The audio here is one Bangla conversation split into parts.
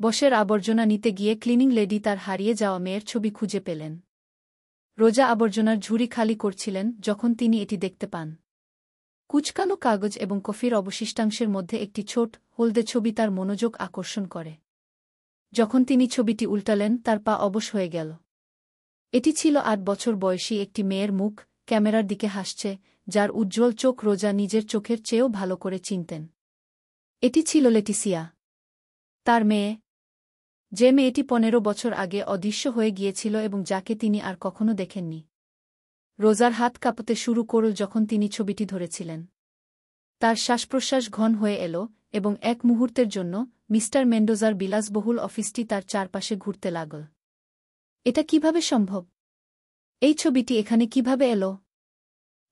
বসের আবর্জনা নিতে গিয়ে ক্লিনিং লেডি তার হারিয়ে যাওয়া মেয়ের ছবি খুঁজে পেলেন। রোজা আবর্জনার ঝুড়ি খালি করছিলেন যখন তিনি এটি দেখতে পান। কুচকানো কাগজ এবং কফির অবশিষ্টাংশের মধ্যে একটি ছোট হলদে ছবি তার মনোযোগ আকর্ষণ করে। যখন তিনি ছবিটি উল্টালেন তার পা অবশ হয়ে গেল। এটি ছিল ৮ বছর বয়সী একটি মেয়ের মুখ, ক্যামেরার দিকে হাসছে, যার উজ্জ্বল চোখ রোজা নিজের চোখের চেয়েও ভালো করে চিনতেন। এটি ছিল লেটিসিয়া, তার মেয়ে, যে মেয়েটি ১৫ বছর আগে অদৃশ্য হয়ে গিয়েছিল এবং যাকে তিনি আর কখনো দেখেননি। রোজার হাত কাঁপতে শুরু করল যখন তিনি ছবিটি ধরেছিলেন। তার শ্বাসপ্রশ্বাস ঘন হয়ে এল এবং এক মুহূর্তের জন্য মিস্টার মেন্ডোজার বিলাসবহুল অফিসটি তার চারপাশে ঘুরতে লাগল। এটা কিভাবে সম্ভব? এই ছবিটি এখানে কিভাবে এলো?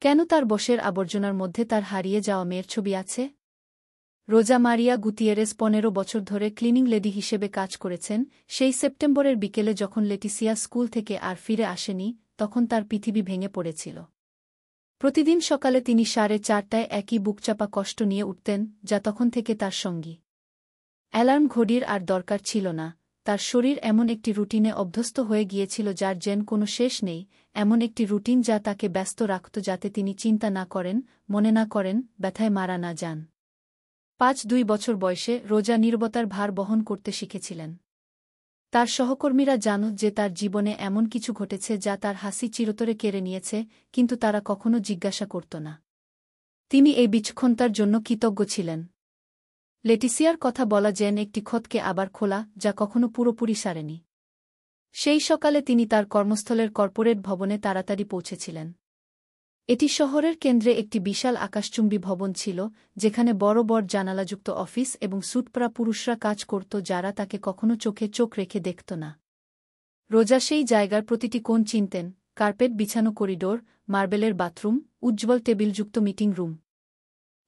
কেন তার বসের আবর্জনার মধ্যে তার হারিয়ে যাওয়া মেয়ের ছবি আছে? রোজা মারিয়া গুতিয়েরেস ১৫ বছর ধরে ক্লিনিং লেডি হিসেবে কাজ করেছেন। সেই সেপ্টেম্বরের বিকেলে যখন লেটিসিয়া স্কুল থেকে আর ফিরে আসেনি, তখন তার পৃথিবী ভেঙে পড়েছিল। প্রতিদিন সকালে তিনি ৪:৩০টায় একই বুকচাপা কষ্ট নিয়ে উঠতেন, যা তখন থেকে তার সঙ্গী। অ্যালার্ম ঘড়ির আর দরকার ছিল না, তার শরীর এমন একটি রুটিনে অভ্যস্ত হয়ে গিয়েছিল যার যেন কোনো শেষ নেই, এমন একটি রুটিন যা তাকে ব্যস্ত রাখত যাতে তিনি চিন্তা না করেন, মনে না করেন, ব্যথায় মারা না যান। ৫-২ বছর বয়সে রোজা নীরবতার ভার বহন করতে শিখেছিলেন। তার সহকর্মীরা জানত যে তার জীবনে এমন কিছু ঘটেছে যা তার হাসি চিরতরে কেড়ে নিয়েছে, কিন্তু তারা কখনো জিজ্ঞাসা করত না। তিনি এই বিচক্ষণতার জন্য কৃতজ্ঞ ছিলেন। লেটিসিয়ার কথা বলা যেন একটি ক্ষতকে আবার খোলা, যা কখনো পুরোপুরি সারেনি। সেই সকালে তিনি তার কর্মস্থলের কর্পোরেট ভবনে তাড়াতাড়ি পৌঁছেছিলেন। এটি শহরের কেন্দ্রে একটি বিশাল আকাশচুম্বী ভবন ছিল, যেখানে বড় বড় জানালাযুক্ত অফিস এবং স্যুটপরা পুরুষরা কাজ করত যারা তাকে কখনো চোখে চোখ রেখে দেখত না। রোজা সেই জায়গার প্রতিটি কোণ চিনতেন, কার্পেট বিছানো করিডোর, মার্বেলের বাথরুম, উজ্জ্বল টেবিলযুক্ত মিটিং রুম।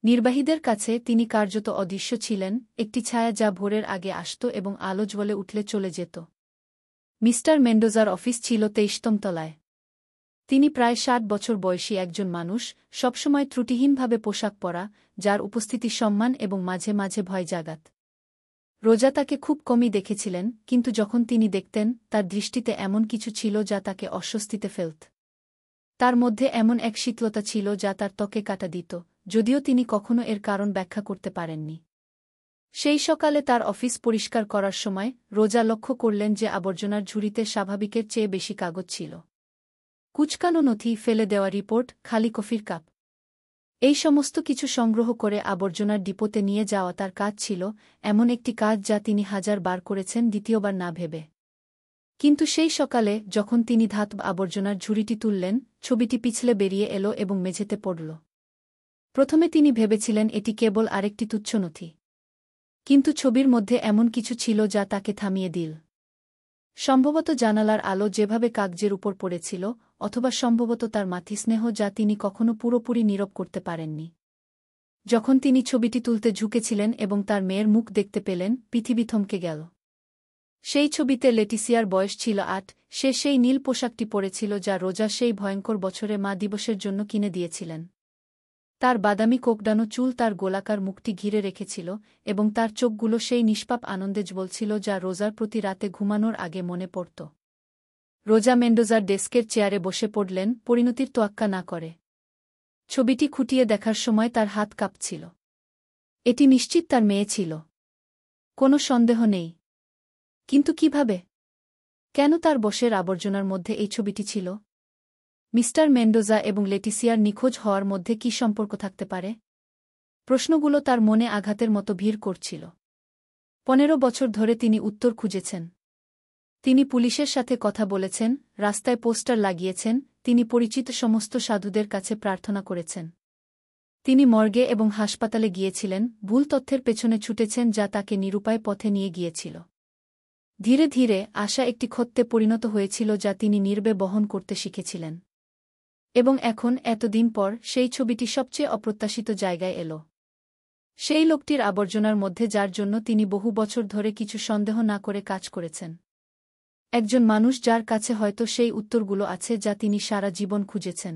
নির্বাহীদের কাছে তিনি কার্যত অদৃশ্য ছিলেন, একটি ছায়া যা ভোরের আগে আসত এবং আলো জ্বলে উঠলে চলে যেত। মিস্টার মেন্ডোজার অফিস ছিল ২৩তম তলায়। তিনি প্রায় ৬০ বছর বয়সী একজন মানুষ, সবসময় ত্রুটিহীনভাবে পোশাক পরা, যার উপস্থিতি সম্মান এবং মাঝে মাঝে ভয় জাগাত। রোজা তাকে খুব কমই দেখেছিলেন, কিন্তু যখন তিনি দেখতেন, তার দৃষ্টিতে এমন কিছু ছিল যা তাকে অস্বস্তিতে ফেলত। তার মধ্যে এমন এক শীতলতা ছিল যা তার ত্বকে কাটা দিত, যদিও তিনি কখনো এর কারণ ব্যাখ্যা করতে পারেননি। সেই সকালে তার অফিস পরিষ্কার করার সময় রোজা লক্ষ্য করলেন যে আবর্জনার ঝুড়িতে স্বাভাবিকের চেয়ে বেশি কাগজ ছিল। কুচকানো নথি, ফেলে দেওয়া রিপোর্ট, খালি কফির কাপ। এই সমস্ত কিছু সংগ্রহ করে আবর্জনার ডিপোতে নিয়ে যাওয়া তার কাজ ছিল, এমন একটি কাজ যা তিনি ১০০০ বার করেছেন দ্বিতীয়বার না ভেবে। কিন্তু সেই সকালে যখন তিনি ধাতব আবর্জনার ঝুড়িটি তুললেন, ছবিটি পিছলে বেরিয়ে এলো এবং মেঝেতে পড়ল। প্রথমে তিনি ভেবেছিলেন এটি কেবল আরেকটি তুচ্ছ নথি। কিন্তু ছবির মধ্যে এমন কিছু ছিল যা তাকে থামিয়ে দিল। সম্ভবত জানালার আলো যেভাবে কাগজের উপর পড়েছিল, অথবা সম্ভবত তার মাতৃস্নেহ যা তিনি কখনো পুরোপুরি নীরব করতে পারেননি। যখন তিনি ছবিটি তুলতে ঝুঁকেছিলেন এবং তার মেয়ের মুখ দেখতে পেলেন, পৃথিবী থমকে গেল। সেই ছবিতে লেটিসিয়ার বয়স ছিল ৮, সে সেই নীল পোশাকটি পরেছিল যা রোজা সেই ভয়ঙ্কর বছরে মা দিবসের জন্য কিনে দিয়েছিলেন। তার বাদামি কোকড়ানো চুল তার গোলাকার মুখটি ঘিরে রেখেছিল, এবং তার চোখগুলো সেই নিষ্পাপ আনন্দে জ্বলছিল যা রোজার প্রতি রাতে ঘুমানোর আগে মনে পড়ত। রোজা মেন্ডোজার ডেস্কের চেয়ারে বসে পড়লেন, পরিণতির তোয়াক্কা না করে। ছবিটি খুঁটিয়ে দেখার সময় তার হাত কাঁপছিল। এটি নিশ্চিত তার মেয়ে ছিল। কোনো সন্দেহ নেই। কিন্তু কিভাবে? কেন তার বসের আবর্জনার মধ্যে এই ছবিটি ছিল? মিস্টার মেন্ডোজা এবং লেটিসিয়ার নিখোঁজ হওয়ার মধ্যে কী সম্পর্ক থাকতে পারে? প্রশ্নগুলো তার মনে আঘাতের মতো ভিড় করছিল। ১৫ বছর ধরে তিনি উত্তর খুঁজেছেন। তিনি পুলিশের সাথে কথা বলেছেন, রাস্তায় পোস্টার লাগিয়েছেন, তিনি পরিচিত সমস্ত সাধুদের কাছে প্রার্থনা করেছেন। তিনি মর্গে এবং হাসপাতালে গিয়েছিলেন, ভুল তথ্যের পেছনে ছুটেছেন যা তাকে নিরুপায় পথে নিয়ে গিয়েছিল। ধীরে ধীরে আশা একটি ক্ষতে পরিণত হয়েছিল যা তিনি নির্বে বহন করতে শিখেছিলেন। এবং এখন, এতদিন পর, সেই ছবিটি সবচেয়ে অপ্রত্যাশিত জায়গায় এল। সেই লোকটির আবর্জনার মধ্যে যার জন্য তিনি বহু বছর ধরে কিছু সন্দেহ না করে কাজ করেছেন। একজন মানুষ যার কাছে হয়তো সেই উত্তরগুলো আছে যা তিনি সারা জীবন খুঁজেছেন।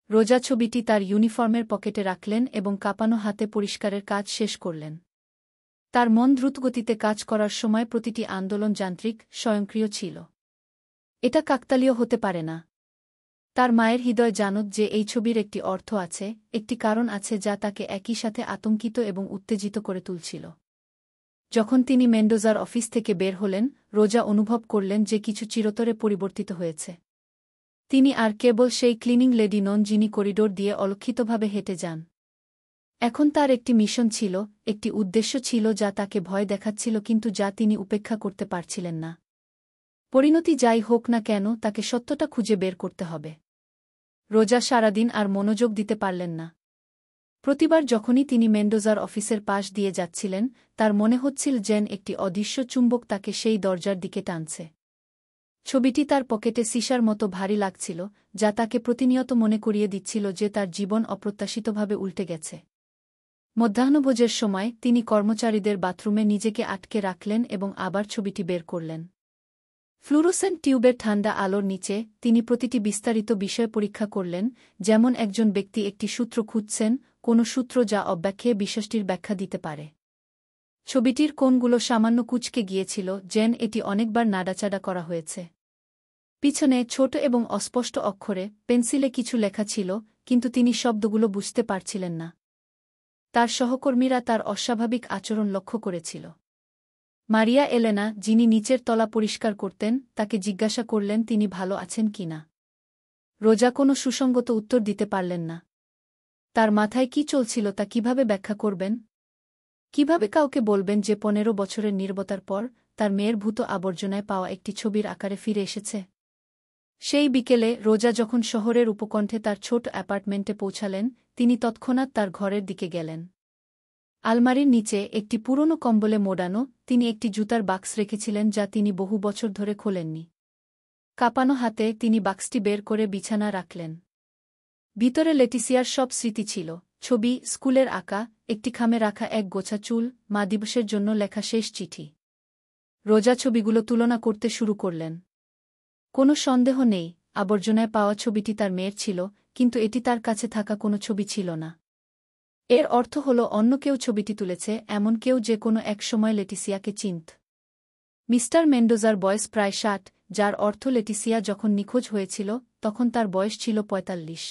রোজা ছবিটি তার ইউনিফর্মের পকেটে রাখলেন এবং কাঁপানো হাতে পরিষ্কারের কাজ শেষ করলেন। তার মন দ্রুতগতিতে কাজ করার সময় প্রতিটি আন্দোলন যান্ত্রিক, স্বয়ংক্রিয় ছিল। এটা কাকতালীয় হতে পারে না। তার মায়ের হৃদয় জানত যে এই ছবির একটি অর্থ আছে, একটি কারণ আছে যা তাকে একই সাথে আতঙ্কিত এবং উত্তেজিত করে তুলছিল। যখন তিনি মেন্ডোজার অফিস থেকে বের হলেন, রোজা অনুভব করলেন যে কিছু চিরতরে পরিবর্তিত হয়েছে। তিনি আর কেবল সেই ক্লিনিং লেডি নন যিনি করিডোর দিয়ে অলক্ষিতভাবে হেঁটে যান। এখন তার একটি মিশন ছিল, একটি উদ্দেশ্য ছিল যা তাকে ভয় দেখাচ্ছিল কিন্তু যা তিনি উপেক্ষা করতে পারছিলেন না। পরিণতি যাই হোক না কেন, তাকে সত্যটা খুঁজে বের করতে হবে। রোজা সারাদিন আর মনোযোগ দিতে পারলেন না। প্রতিবার যখনই তিনি মেন্ডোজার অফিসের পাশ দিয়ে যাচ্ছিলেন, তার মনে হচ্ছিল যেন একটি অদৃশ্য চুম্বক তাকে সেই দরজার দিকে টানছে। ছবিটি তার পকেটে সিসার মতো ভারী লাগছিল, যা তাকে প্রতিনিয়ত মনে করিয়ে দিচ্ছিল যে তার জীবন অপ্রত্যাশিতভাবে উল্টে গেছে। মধ্যাহ্নভোজের সময় তিনি কর্মচারীদের বাথরুমে নিজেকে আটকে রাখলেন এবং আবার ছবিটি বের করলেন। ফ্লুরোসেন্ট টিউবের ঠান্ডা আলোর নিচে তিনি প্রতিটি বিস্তারিত বিষয় পরীক্ষা করলেন, যেমন একজন ব্যক্তি একটি সূত্র খুঁজছেন, কোনো সূত্র যা অব্যাখ্যে বিষয়টির ব্যাখ্যা দিতে পারে। ছবিটির কোণগুলো সামান্য কুঁচকে গিয়েছিল, যেন এটি অনেকবার নাড়াচাড়া করা হয়েছে। পিছনে ছোট এবং অস্পষ্ট অক্ষরে পেন্সিলে কিছু লেখা ছিল, কিন্তু তিনি শব্দগুলো বুঝতে পারছিলেন না। তার সহকর্মীরা তার অস্বাভাবিক আচরণ লক্ষ্য করেছিল। মারিয়া এলেনা, যিনি নিচের তলা পরিষ্কার করতেন, তাকে জিজ্ঞাসা করলেন তিনি ভালো আছেন কিনা। রোজা কোনো সুসংগত উত্তর দিতে পারলেন না। তার মাথায় কি চলছিল তা কিভাবে ব্যাখ্যা করবেন? কিভাবে কাউকে বলবেন যে 15 বছরের নীরবতার পর তার মেয়ের ভূত আবর্জনায় পাওয়া একটি ছবির আকারে ফিরে এসেছে? সেই বিকেলে রোজা যখন শহরের উপকণ্ঠে তার ছোট অ্যাপার্টমেন্টে পৌঁছালেন, তিনি তৎক্ষণাৎ তার ঘরের দিকে গেলেন। আলমারির নিচে একটি পুরনো কম্বলে মোড়ানো তিনি একটি জুতার বাক্স রেখেছিলেন যা তিনি বহু বছর ধরে খোলেননি। কাঁপানো হাতে তিনি বাক্সটি বের করে বিছানা রাখলেন। ভিতরে লেটিসিয়ার সব স্মৃতি ছিল, ছবি, স্কুলের আঁকা, একটি খামে রাখা এক গোছা চুল, মা দিবসের জন্য লেখা শেষ চিঠি। রোজা ছবিগুলো তুলনা করতে শুরু করলেন। কোনো সন্দেহ নেই, আবর্জনায় পাওয়া ছবিটি তার মেয়ের ছিল, কিন্তু এটি তার কাছে থাকা কোনো ছবি ছিল না। এর অর্থ হল অন্য কেউ ছবিটি তুলেছে, এমন কেউ যে কোনো এক সময় লেটিসিয়াকে চিনত। মিস্টার মেন্ডোজার বয়স প্রায় 60, যার অর্থ লেটিসিয়া যখন নিখোঁজ হয়েছিল তখন তার বয়স ছিল 45।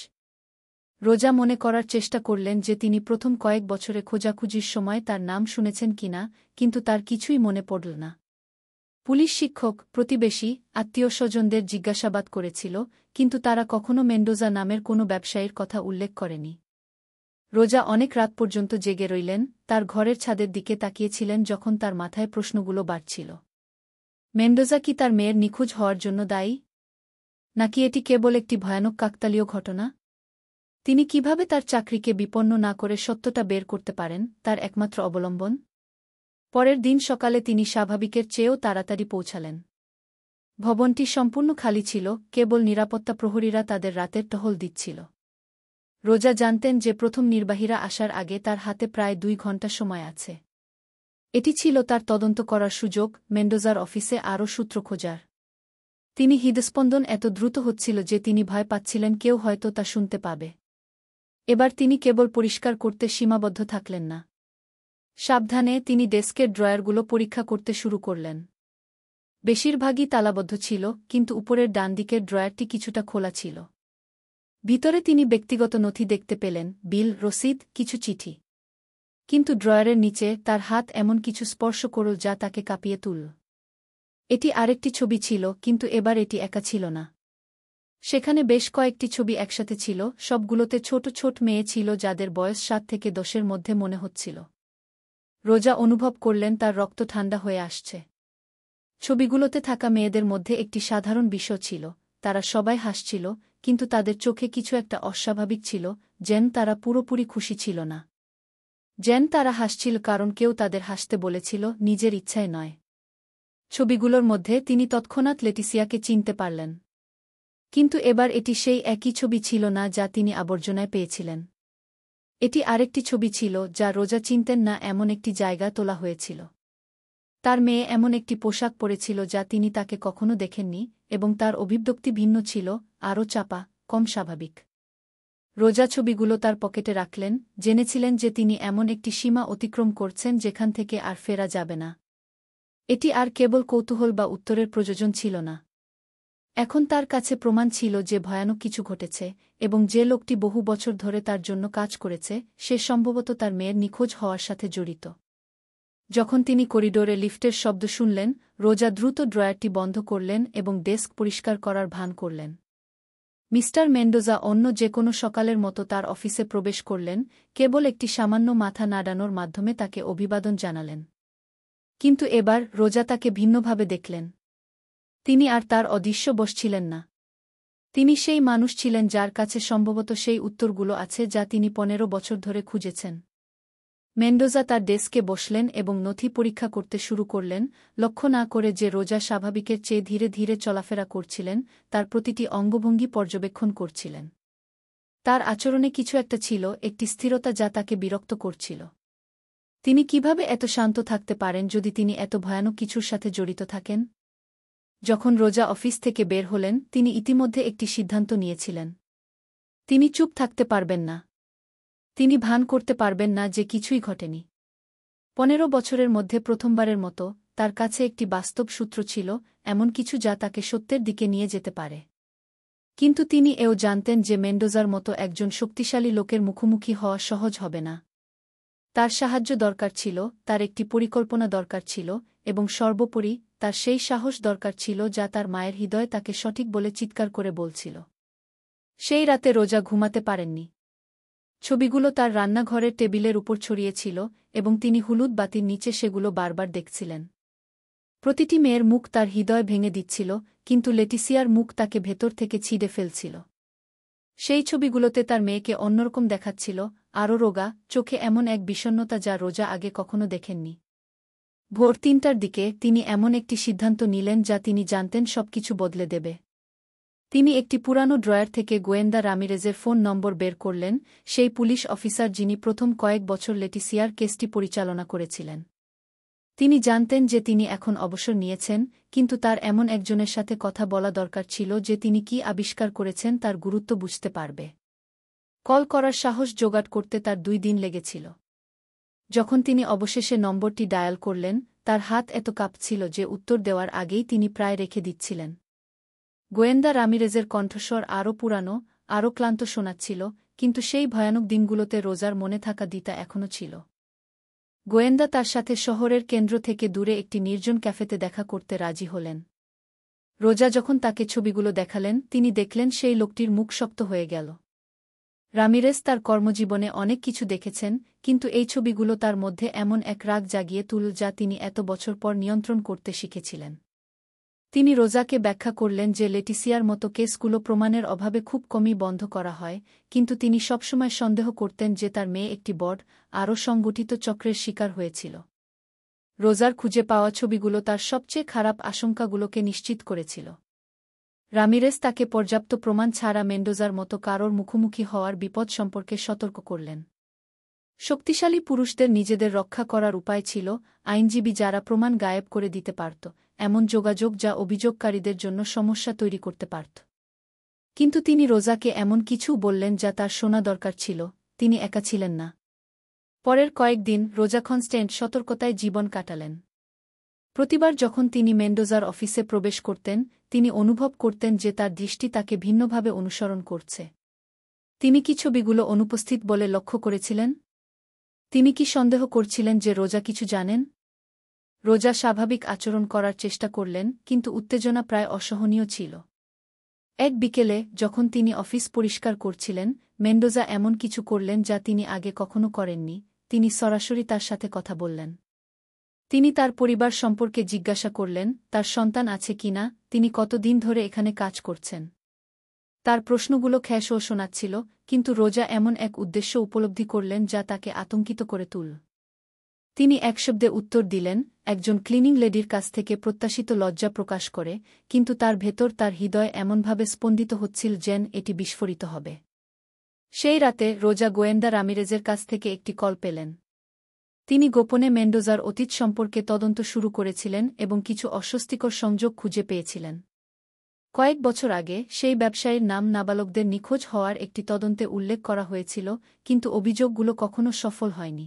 রোজা মনে করার চেষ্টা করলেন যে তিনি প্রথম কয়েক বছরে খোঁজাখুঁজির সময় তার নাম শুনেছেন কিনা, কিন্তু তার কিছুই মনে পড়ল না। পুলিশ, শিক্ষক, প্রতিবেশী, আত্মীয়স্বজনদের জিজ্ঞাসাবাদ করেছিল, কিন্তু তারা কখনো মেন্ডোজা নামের কোনো ব্যবসায়ীর কথা উল্লেখ করেনি। রোজা অনেক রাত পর্যন্ত জেগে রইলেন, তার ঘরের ছাদের দিকে তাকিয়েছিলেন যখন তার মাথায় প্রশ্নগুলো বাড়ছিল। মেন্ডোজা কি তার মেয়ের নিখোঁজ হওয়ার জন্য দায়ী? নাকি এটি কেবল একটি ভয়ানক কাকতালীয় ঘটনা? তিনি কিভাবে তার চাকরিকে বিপন্ন না করে সত্যটা বের করতে পারেন, তার একমাত্র অবলম্বন? পরের দিন সকালে তিনি স্বাভাবিকের চেয়েও তাড়াতাড়ি পৌঁছালেন। ভবনটি সম্পূর্ণ খালি ছিল, কেবল নিরাপত্তা প্রহরীরা তাদের রাতের টহল দিচ্ছিল। রোজা জানতেন যে প্রথম নির্বাহীরা আসার আগে তার হাতে প্রায় 2 ঘন্টা সময় আছে। এটি ছিল তার তদন্ত করার সুযোগ, মেন্ডোজার অফিসে আরও সূত্র খোঁজার। তিনি হৃদস্পন্দন এত দ্রুত হচ্ছিল যে তিনি ভয় পাচ্ছিলেন কেউ হয়তো তা শুনতে পাবে। এবার তিনি কেবল পরিষ্কার করতে সীমাবদ্ধ থাকলেন না। সাবধানে তিনি ডেস্কের ড্রয়ারগুলো পরীক্ষা করতে শুরু করলেন। বেশিরভাগই তালাবদ্ধ ছিল, কিন্তু উপরের ডান দিকের ড্রয়ারটি কিছুটা খোলা ছিল। ভিতরে তিনি ব্যক্তিগত নথি দেখতে পেলেন, বিল, রসিদ, কিছু চিঠি। কিন্তু ড্রয়ারের নিচে তার হাত এমন কিছু স্পর্শ করল যা তাকে কাঁপিয়ে তুলল। এটি আরেকটি ছবি ছিল, কিন্তু এবার এটি একা ছিল না। সেখানে বেশ কয়েকটি ছবি একসাথে ছিল, সবগুলোতে ছোট ছোট মেয়ে ছিল যাদের বয়স 7 থেকে 10-এর মধ্যে মনে হচ্ছিল। রোজা অনুভব করলেন তার রক্ত ঠান্ডা হয়ে আসছে। ছবিগুলোতে থাকা মেয়েদের মধ্যে একটি সাধারণ বিষয় ছিল, তারা সবাই হাসছিল, কিন্তু তাদের চোখে কিছু একটা অস্বাভাবিক ছিল, যেন তারা পুরোপুরি খুশি ছিল না। যেন তারা হাসছিল কারণ কেউ তাদের হাসতে বলেছিল, নিজের ইচ্ছায় নয়। ছবিগুলোর মধ্যে তিনি তৎক্ষণাৎ লেটিসিয়াকে চিনতে পারলেন। কিন্তু এবার এটি সেই একই ছবি ছিল না যা তিনি আবর্জনায় পেয়েছিলেন। এটি আরেকটি ছবি ছিল যা রোজা চিনতেন না, এমন একটি জায়গা তোলা হয়েছিল। তার মেয়ে এমন একটি পোশাক পরেছিল যা তিনি তাকে কখনো দেখেননি, এবং তার অভিব্যক্তি ভিন্ন ছিল, আরও চাপা, কম স্বাভাবিক। রোজা ছবিগুলো তার পকেটে রাখলেন, জেনেছিলেন যে তিনি এমন একটি সীমা অতিক্রম করছেন যেখান থেকে আর ফেরা যাবে না। এটি আর কেবল কৌতূহল বা উত্তরের প্রয়োজন ছিল না। এখন তার কাছে প্রমাণ ছিল যে ভয়ানক কিছু ঘটেছে, এবং যে লোকটি বহু বছর ধরে তার জন্য কাজ করেছে সে সম্ভবত তার মেয়ের নিখোঁজ হওয়ার সাথে জড়িত। যখন তিনি করিডোরে লিফটের শব্দ শুনলেন, রোজা দ্রুত ড্রয়ারটি বন্ধ করলেন এবং ডেস্ক পরিষ্কার করার ভান করলেন। মিস্টার মেন্ডোজা অন্য যে কোনো সকালের মতো তার অফিসে প্রবেশ করলেন, কেবল একটি সামান্য মাথা নাড়ানোর মাধ্যমে তাকে অভিবাদন জানালেন। কিন্তু এবার রোজা তাকে ভিন্নভাবে দেখলেন। তিনি আর তার অদৃশ্য বসছিলেন না। তিনি সেই মানুষ ছিলেন যার কাছে সম্ভবত সেই উত্তরগুলো আছে যা তিনি 15 বছর ধরে খুঁজেছেন। মেন্ডোজা তার ডেস্কে বসলেন এবং নথি পরীক্ষা করতে শুরু করলেন, লক্ষ্য না করে যে রোজা স্বাভাবিকের চেয়ে ধীরে ধীরে চলাফেরা করছিলেন, তার প্রতিটি অঙ্গভঙ্গি পর্যবেক্ষণ করছিলেন। তার আচরণে কিছু একটা ছিল, একটি স্থিরতা যা তাকে বিরক্ত করছিল। তিনি কিভাবে এত শান্ত থাকতে পারেন যদি তিনি এত ভয়ানক কিছুর সাথে জড়িত থাকেন? যখন রোজা অফিস থেকে বের হলেন, তিনি ইতিমধ্যে একটি সিদ্ধান্ত নিয়েছিলেন। তিনি চুপ থাকতে পারবেন না। তিনি ভান করতে পারবেন না যে কিছুই ঘটেনি। 15 বছরের মধ্যে প্রথমবারের মতো তার কাছে একটি বাস্তব সূত্র ছিল, এমন কিছু যা তাকে সত্যের দিকে নিয়ে যেতে পারে। কিন্তু তিনি এও জানতেন যে মেন্ডোজার মতো একজন শক্তিশালী লোকের মুখোমুখি হওয়া সহজ হবে না। তার সাহায্য দরকার ছিল, তার একটি পরিকল্পনা দরকার ছিল, এবং সর্বোপরি তার সেই সাহস দরকার ছিল যা তার মায়ের হৃদয় তাকে সঠিক বলে চিৎকার করে বলছিল। সেই রাতে রোজা ঘুমাতে পারেননি। ছবিগুলো তার রান্নাঘরের টেবিলের উপর ছড়িয়েছিল, এবং তিনি হলুদ বাতির নিচে সেগুলো বারবার দেখছিলেন। প্রতিটি মেয়ের মুখ তার হৃদয় ভেঙে দিচ্ছিল, কিন্তু লেটিসিয়ার মুখ তাকে ভেতর থেকে ছিঁড়ে ফেলছিল। সেই ছবিগুলোতে তার মেয়েকে অন্যরকম দেখাচ্ছিল, আরও রোগা, চোখে এমন এক বিষণ্ণতা যা রোজা আগে কখনো দেখেননি। ভোর 3টার দিকে তিনি এমন একটি সিদ্ধান্ত নিলেন যা তিনি জানতেন সবকিছু বদলে দেবে। তিনি একটি পুরানো ড্রয়ার থেকে গোয়েন্দা রামিরেজের ফোন নম্বর বের করলেন, সেই পুলিশ অফিসার যিনি প্রথম কয়েক বছর লেটিসিয়ার কেসটি পরিচালনা করেছিলেন। তিনি জানতেন যে তিনি এখন অবসর নিয়েছেন, কিন্তু তার এমন একজনের সাথে কথা বলা দরকার ছিল যে তিনি কি আবিষ্কার করেছেন তার গুরুত্ব বুঝতে পারবে। কল করার সাহস জোগাড় করতে তার 2 দিন লেগেছিল। যখন তিনি অবশেষে নম্বরটি ডায়াল করলেন, তার হাত এত কাঁপছিল যে উত্তর দেওয়ার আগেই তিনি প্রায় রেখে দিচ্ছিলেন। গোয়েন্দা রামিরেজের কণ্ঠস্বর আরও পুরানো, আরও ক্লান্ত শোনাচ্ছিল, কিন্তু সেই ভয়ানক দিনগুলোতে রোজার মনে থাকা দিতা এখনও ছিল। গোয়েন্দা তার সাথে শহরের কেন্দ্র থেকে দূরে একটি নির্জন ক্যাফেতে দেখা করতে রাজি হলেন। রোজা যখন তাকে ছবিগুলো দেখালেন, তিনি দেখলেন সেই লোকটির মুখ শক্ত হয়ে গেল। রামিরেজ তার কর্মজীবনে অনেক কিছু দেখেছেন, কিন্তু এই ছবিগুলো তার মধ্যে এমন এক রাগ জাগিয়ে তুলল যা তিনি এত বছর পর নিয়ন্ত্রণ করতে শিখেছিলেন। তিনি রোজাকে ব্যাখ্যা করলেন যে লেটিসিয়ার মতো কেসগুলো প্রমাণের অভাবে খুব কমই বন্ধ করা হয়, কিন্তু তিনি সবসময় সন্দেহ করতেন যে তার মেয়ে একটি বড়, আরও সংগঠিত চক্রের শিকার হয়েছিল। রোজার খুঁজে পাওয়া ছবিগুলো তার সবচেয়ে খারাপ আশঙ্কাগুলোকে নিশ্চিত করেছিল। রামিরেজ তাকে পর্যাপ্ত প্রমাণ ছাড়া মেন্ডোজার মতো কারোর মুখোমুখি হওয়ার বিপদ সম্পর্কে সতর্ক করলেন। শক্তিশালী পুরুষদের নিজেদের রক্ষা করার উপায় ছিল আইনজীবী যারা প্রমাণ গায়েব করে দিতে পারত, এমন যোগাযোগ যা অভিযোগকারীদের জন্য সমস্যা তৈরি করতে পারত। কিন্তু তিনি রোজাকে এমন কিছু বললেন যা তার শোনা দরকার ছিল, তিনি একা ছিলেন না। পরের কয়েকদিন রোজা কনস্ট্যান্ট সতর্কতায় জীবন কাটালেন। প্রতিবার যখন তিনি মেন্ডোজার অফিসে প্রবেশ করতেন, তিনি অনুভব করতেন যে তার দৃষ্টি তাকে ভিন্নভাবে অনুসরণ করছে। তিনি কি ছবিগুলো অনুপস্থিত বলে লক্ষ্য করেছিলেন? তিনি কি সন্দেহ করছিলেন যে রোজা কিছু জানেন? রোজা স্বাভাবিক আচরণ করার চেষ্টা করলেন, কিন্তু উত্তেজনা প্রায় অসহনীয় ছিল। এক বিকেলে, যখন তিনি অফিস পরিষ্কার করছিলেন, মেন্ডোজা এমন কিছু করলেন যা তিনি আগে কখনো করেননি, তিনি সরাসরি তার সাথে কথা বললেন। তিনি তার পরিবার সম্পর্কে জিজ্ঞাসা করলেন, তার সন্তান আছে কিনা, তিনি কতদিন ধরে এখানে কাজ করছেন। তার প্রশ্নগুলো খ্যাসও শোনাচ্ছিল, কিন্তু রোজা এমন এক উদ্দেশ্য উপলব্ধি করলেন যা তাকে আতঙ্কিত করে তুলল। তিনি এক শব্দে উত্তর দিলেন, একজন ক্লিনিং লেডির কাছ থেকে প্রত্যাশিত লজ্জা প্রকাশ করে, কিন্তু তার ভেতর তার হৃদয় এমনভাবে স্পন্দিত হচ্ছিল যেন এটি বিস্ফোরিত হবে। সেই রাতে রোজা গোয়েন্দা রামিরেজের কাছ থেকে একটি কল পেলেন। তিনি গোপনে মেন্ডোজার অতীত সম্পর্কে তদন্ত শুরু করেছিলেন এবং কিছু অস্বস্তিকর সংযোগ খুঁজে পেয়েছিলেন। কয়েক বছর আগে সেই ব্যবসায়ীর নাম নাবালকদের নিখোঁজ হওয়ার একটি তদন্তে উল্লেখ করা হয়েছিল, কিন্তু অভিযোগগুলো কখনো সফল হয়নি।